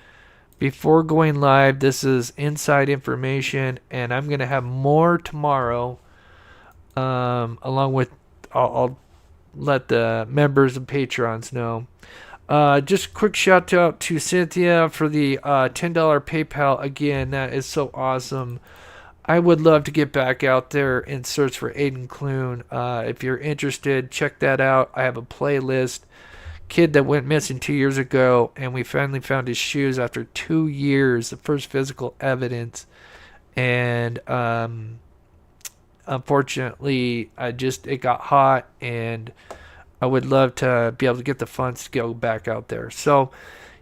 before going live. This is inside information, and I'm going to have more tomorrow, along with, I'll let the members and patrons know. Just quick shout out to Cynthia for the $10 PayPal. Again, that is so awesome. I would love to get back out there and search for Aidan Clune. If you're interested, check that out. I have a playlist. Kid that went missing 2 years ago, and we finally found his shoes after 2 years, the first physical evidence. And unfortunately, it got hot, and I would love to be able to get the funds to go back out there. So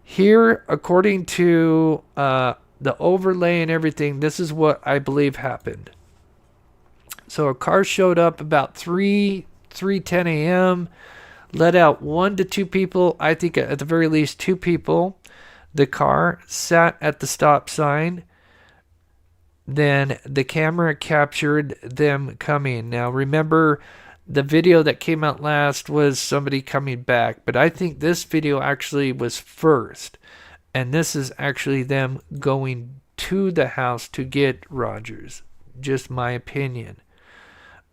here, according to the overlay and everything, this is what I believe happened. So a car showed up about 3:10 a.m., let out 1 to 2 people, I think at the very least 2 people. The car sat at the stop sign. Then the camera captured them coming. Now remember, the video that came out last was somebody coming back, but I think this video actually was first. And this is actually them going to the house to get Rogers. Just my opinion.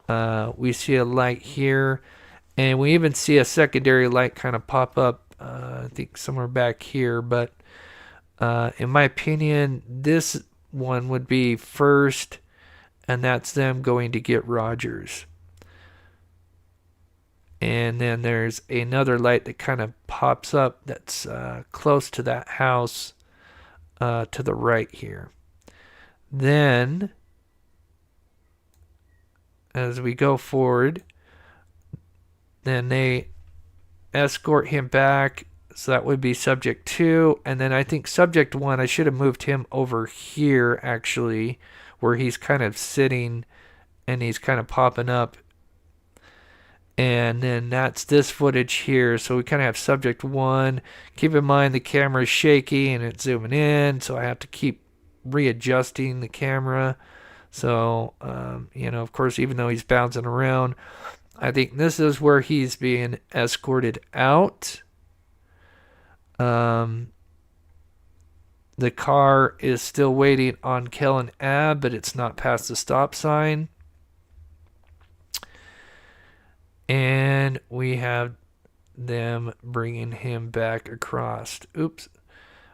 We see a light here. And we even see a secondary light kind of pop up. I think somewhere back here. But in my opinion, this one would be first. And that's them going to get Rogers. And then there's another light that kind of pops up that's close to that house to the right here. Then, as we go forward, then they escort him back. So that would be subject 2. And then I think subject 1, I should have moved him over here, actually, where he's kind of sitting and he's kind of popping up. And then that's this footage here. So we kind of have subject 1. Keep in mind the camera is shaky and it's zooming in. So I have to keep readjusting the camera. So, of course, even though he's bouncing around, I think this is where he's being escorted out. The car is still waiting on Kellen Ave, but it's not past the stop sign. And we have them bringing him back across. Oops.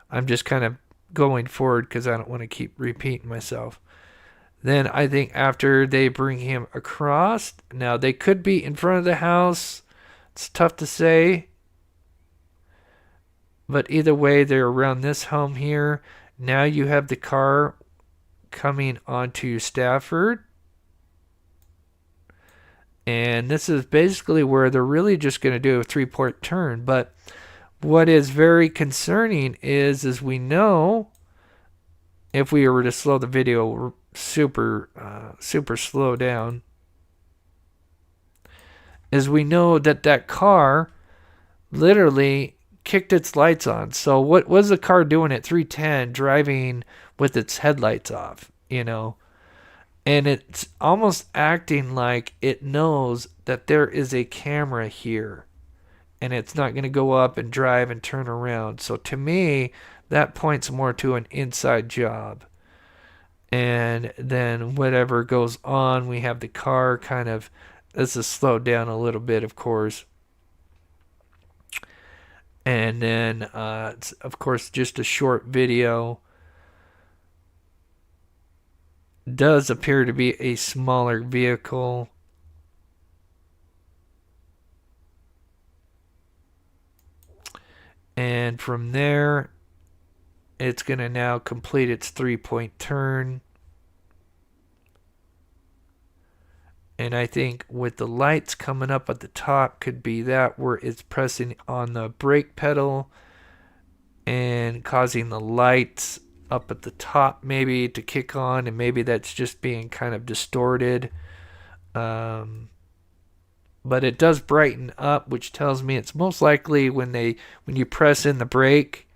I'm just kind of going forward because I don't want to keep repeating myself. Then I think after they bring him across, now they could be in front of the house. It's tough to say. But either way, they're around this home here. Now you have the car coming onto Stafford. And this is basically where they're really just going to do a 3-port turn. But what is very concerning is we know, if we were to slow the video super slow down, is we know that car literally kicked its lights on. So what was the car doing at 3:10 driving with its headlights off, And it's almost acting like it knows that there is a camera here. And it's not going to go up and drive and turn around. So to me, that points more to an inside job. And then whatever goes on, we have the car kind of, this is slowed down a little bit, of course. And then, it's, of course, just a short video. Does appear to be a smaller vehicle. And from there, it's going to now complete its 3-point turn. And I think with the lights coming up at the top could be that where it's pressing on the brake pedal and causing the lights up at the top maybe to kick on, and maybe that's just being kind of distorted. But it does brighten up, which tells me it's most likely when you press in the brake,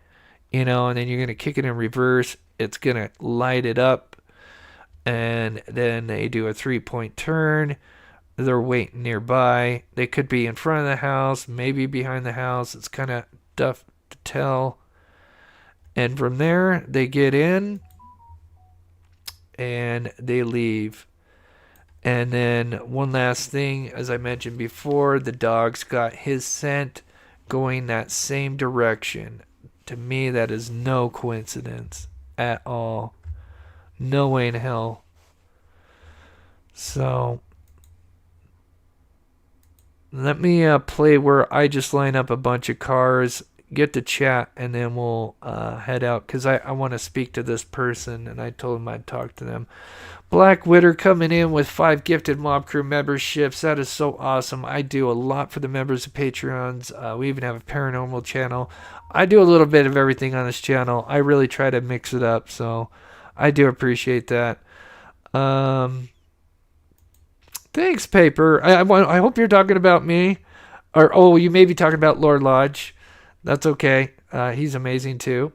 and then you're going to kick it in reverse, it's going to light it up. And then they do a 3-point turn. They're waiting nearby. They could be in front of the house, maybe behind the house. It's kind of tough to tell. And from there, they get in and they leave. And then one last thing, as I mentioned before, the dog's got his scent going that same direction. To me, that is no coincidence at all. No way in hell. So let me play where I just line up a bunch of cars, get to chat, and then we'll head out, because I want to speak to this person, and I told him I'd talk to them. Black Witter coming in with 5 gifted Mob Crew memberships. That is so awesome. I do a lot for the members of Patreons. We even have a paranormal channel. I do a little bit of everything on this channel. I really try to mix it up, so I do appreciate that. Thanks, Paper. I hope you're talking about me. Or, you may be talking about Lord Lodge. That's okay. He's amazing, too.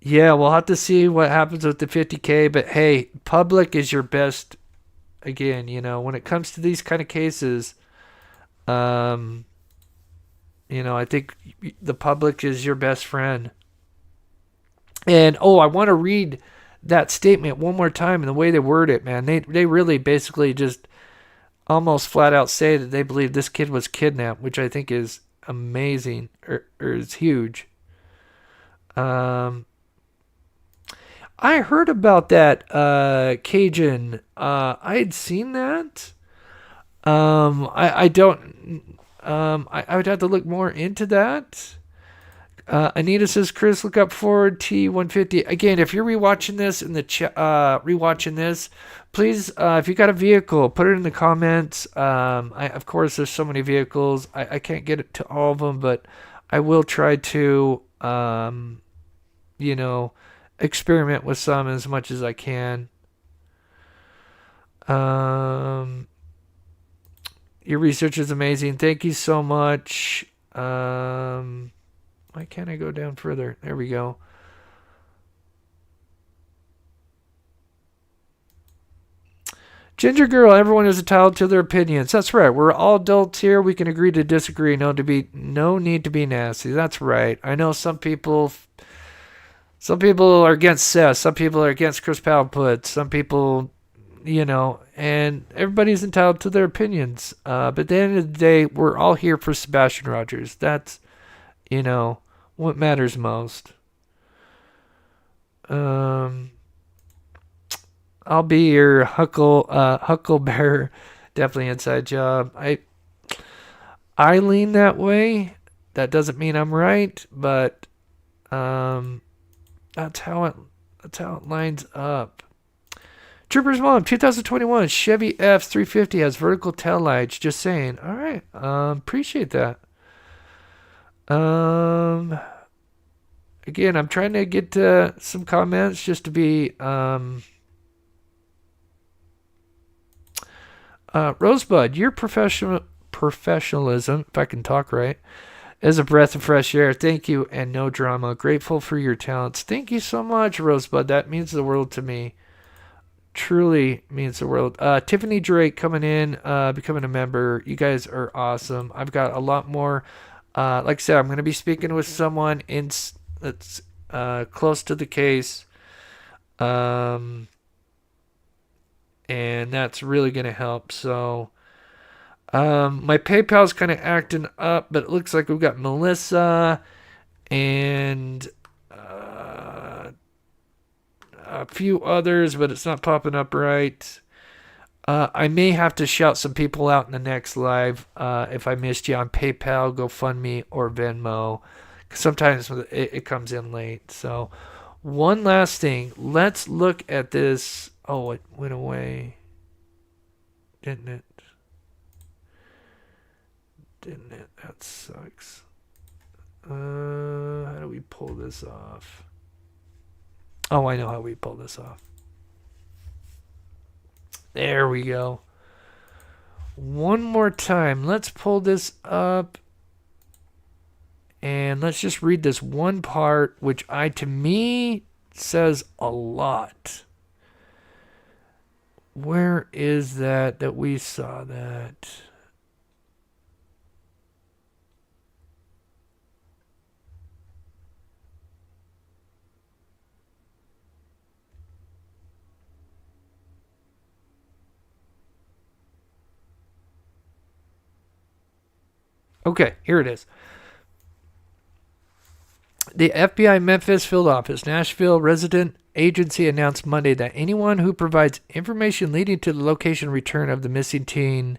Yeah, we'll have to see what happens with the 50K. But, hey, public is your best. Again, when it comes to these kind of cases, I think the public is your best friend. And, I want to read that statement one more time, and the way they word it, man. They really basically just almost flat out say that they believe this kid was kidnapped, which I think is amazing, or is huge. I heard about that Cajun. I had seen that. I don't... I would have to look more into that. Anita says, Chris, look up Ford T150. Again, if you're rewatching this please, if you got a vehicle, put it in the comments. Of course, there's so many vehicles. I can't get it to all of them, but I will try to, experiment with some as much as I can. Your research is amazing. Thank you so much. Why can't I go down further? There we go. Ginger Girl, everyone is entitled to their opinions. That's right. We're all adults here. We can agree to disagree. No need to be nasty. That's right. I know some people are against Seth. Some people are against Chris Proudfoot. Some people, and everybody's entitled to their opinions. But at the end of the day, we're all here for Sebastian Rogers. That's, what matters most. I'll be your Huckleberry. Definitely inside job. I lean that way. That doesn't mean I'm right, but that's how it lines up. Trooper's Mom, 2021 Chevy F350 has vertical tail lights. Just saying. All right. Appreciate that. Again, I'm trying to get some comments just to be Rosebud, your professionalism, if I can talk right, is a breath of fresh air. Thank you, and no drama. Grateful for your talents. Thank you so much, Rosebud. That means the world to me. Truly means the world. Tiffany Drake coming in, becoming a member. You guys are awesome. I've got a lot more. Like I said, I'm going to be speaking with someone that's close to the case. And that's really going to help. So, my PayPal's kind of acting up, but it looks like we've got Melissa and a few others, but it's not popping up right. I may have to shout some people out in the next live if I missed you on PayPal, GoFundMe, or Venmo. Sometimes it comes in late. So one last thing. Let's look at this. Oh, it went away. Didn't it? Didn't it? That sucks. How do we pull this off? Oh, I know how we pull this off. There we go. One more time. Let's pull this up. And let's just read this one part, which to me says a lot. Where is that we saw that? Okay, here it is. The FBI Memphis field office, Nashville resident agency announced Monday that anyone who provides information leading to the location and return of the missing teen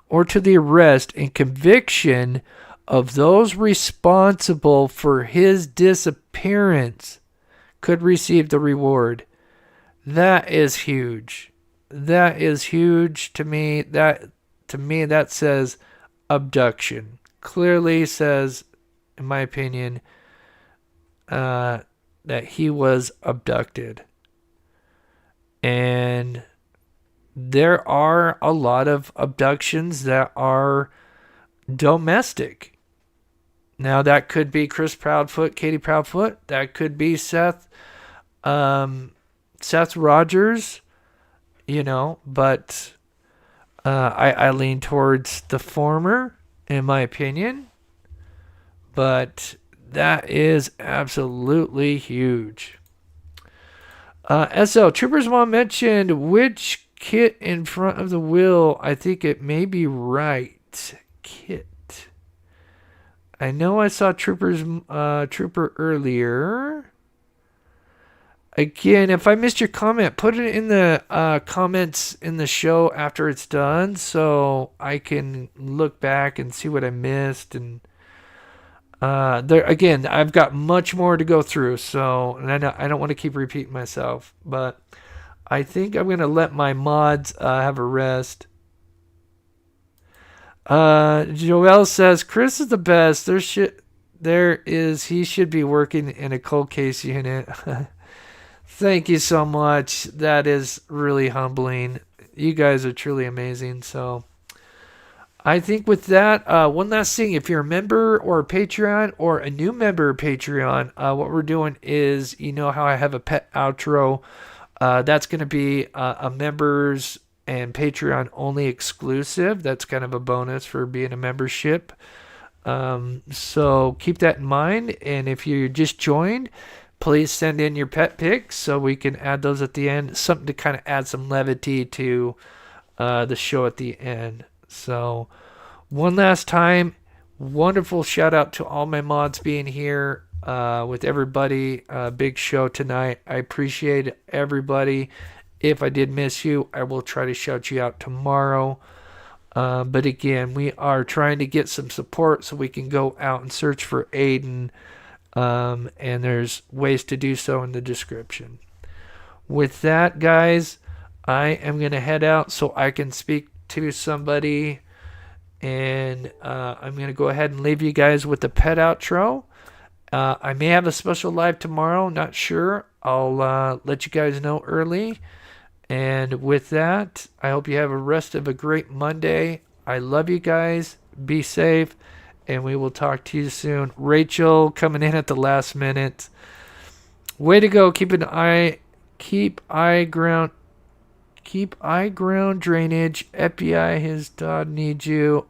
or to the arrest and conviction of those responsible for his disappearance could receive the reward. That is huge. That is huge to me. That says abduction. Clearly says, in my opinion, that he was abducted. And there are a lot of abductions that are domestic. Now that could be Chris Proudfoot, Katie Proudfoot. That could be Seth Rogers, but I lean towards the former, in my opinion. But that is absolutely huge. SL, Trooper's mom mentioned which kit in front of the wheel. I think it may be right. Kit. I know I saw Trooper earlier. Again, if I missed your comment, put it in the comments in the show after it's done so I can look back and see what I missed. And there again, I've got much more to go through, and I don't want to keep repeating myself, but I think I'm going to let my mods have a rest. Joel says Chris is the best. He should be working in a cold case unit. Thank you so much. That is really humbling. You guys are truly amazing. So I think with that, one last thing. If you're a member or a Patreon or a new member of Patreon, what we're doing is, how I have a pet outro. That's going to be a members and Patreon only exclusive. That's kind of a bonus for being a membership. So keep that in mind. And if you just joined, please send in your pet pics so we can add those at the end. Something to kind of add some levity to the show at the end. So one last time, wonderful shout out to all my mods being here with everybody. Big show tonight. I appreciate everybody. If I did miss you, I will try to shout you out tomorrow. But again, we are trying to get some support so we can go out and search for Aidan. And there's ways to do so in the description. With that, guys, I am going to head out so I can speak to somebody. And I'm going to go ahead and leave you guys with the pet outro. I may have a special live tomorrow. Not sure. I'll let you guys know early. And with that, I hope you have a rest of a great Monday. I love you guys. Be safe. And we will talk to you soon. Rachel coming in at the last minute. Way to go. Keep eye ground drainage. FBI, his dog needs you.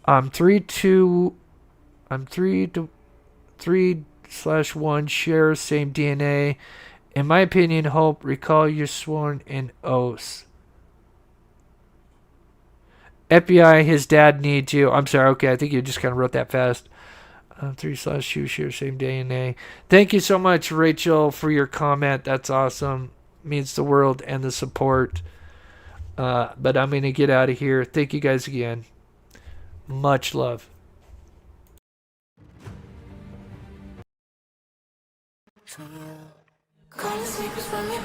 I'm 3/1 share same DNA. In my opinion, Hope, recall your sworn in oaths. FBI, his dad needs you. I'm sorry. Okay, I think you just kind of wrote that fast. 3/2 share same DNA. Thank you so much, Rachel, for your comment. That's awesome. Means the world and the support. But I'm going to get out of here. Thank you guys again. Much love. Calling sleepers from your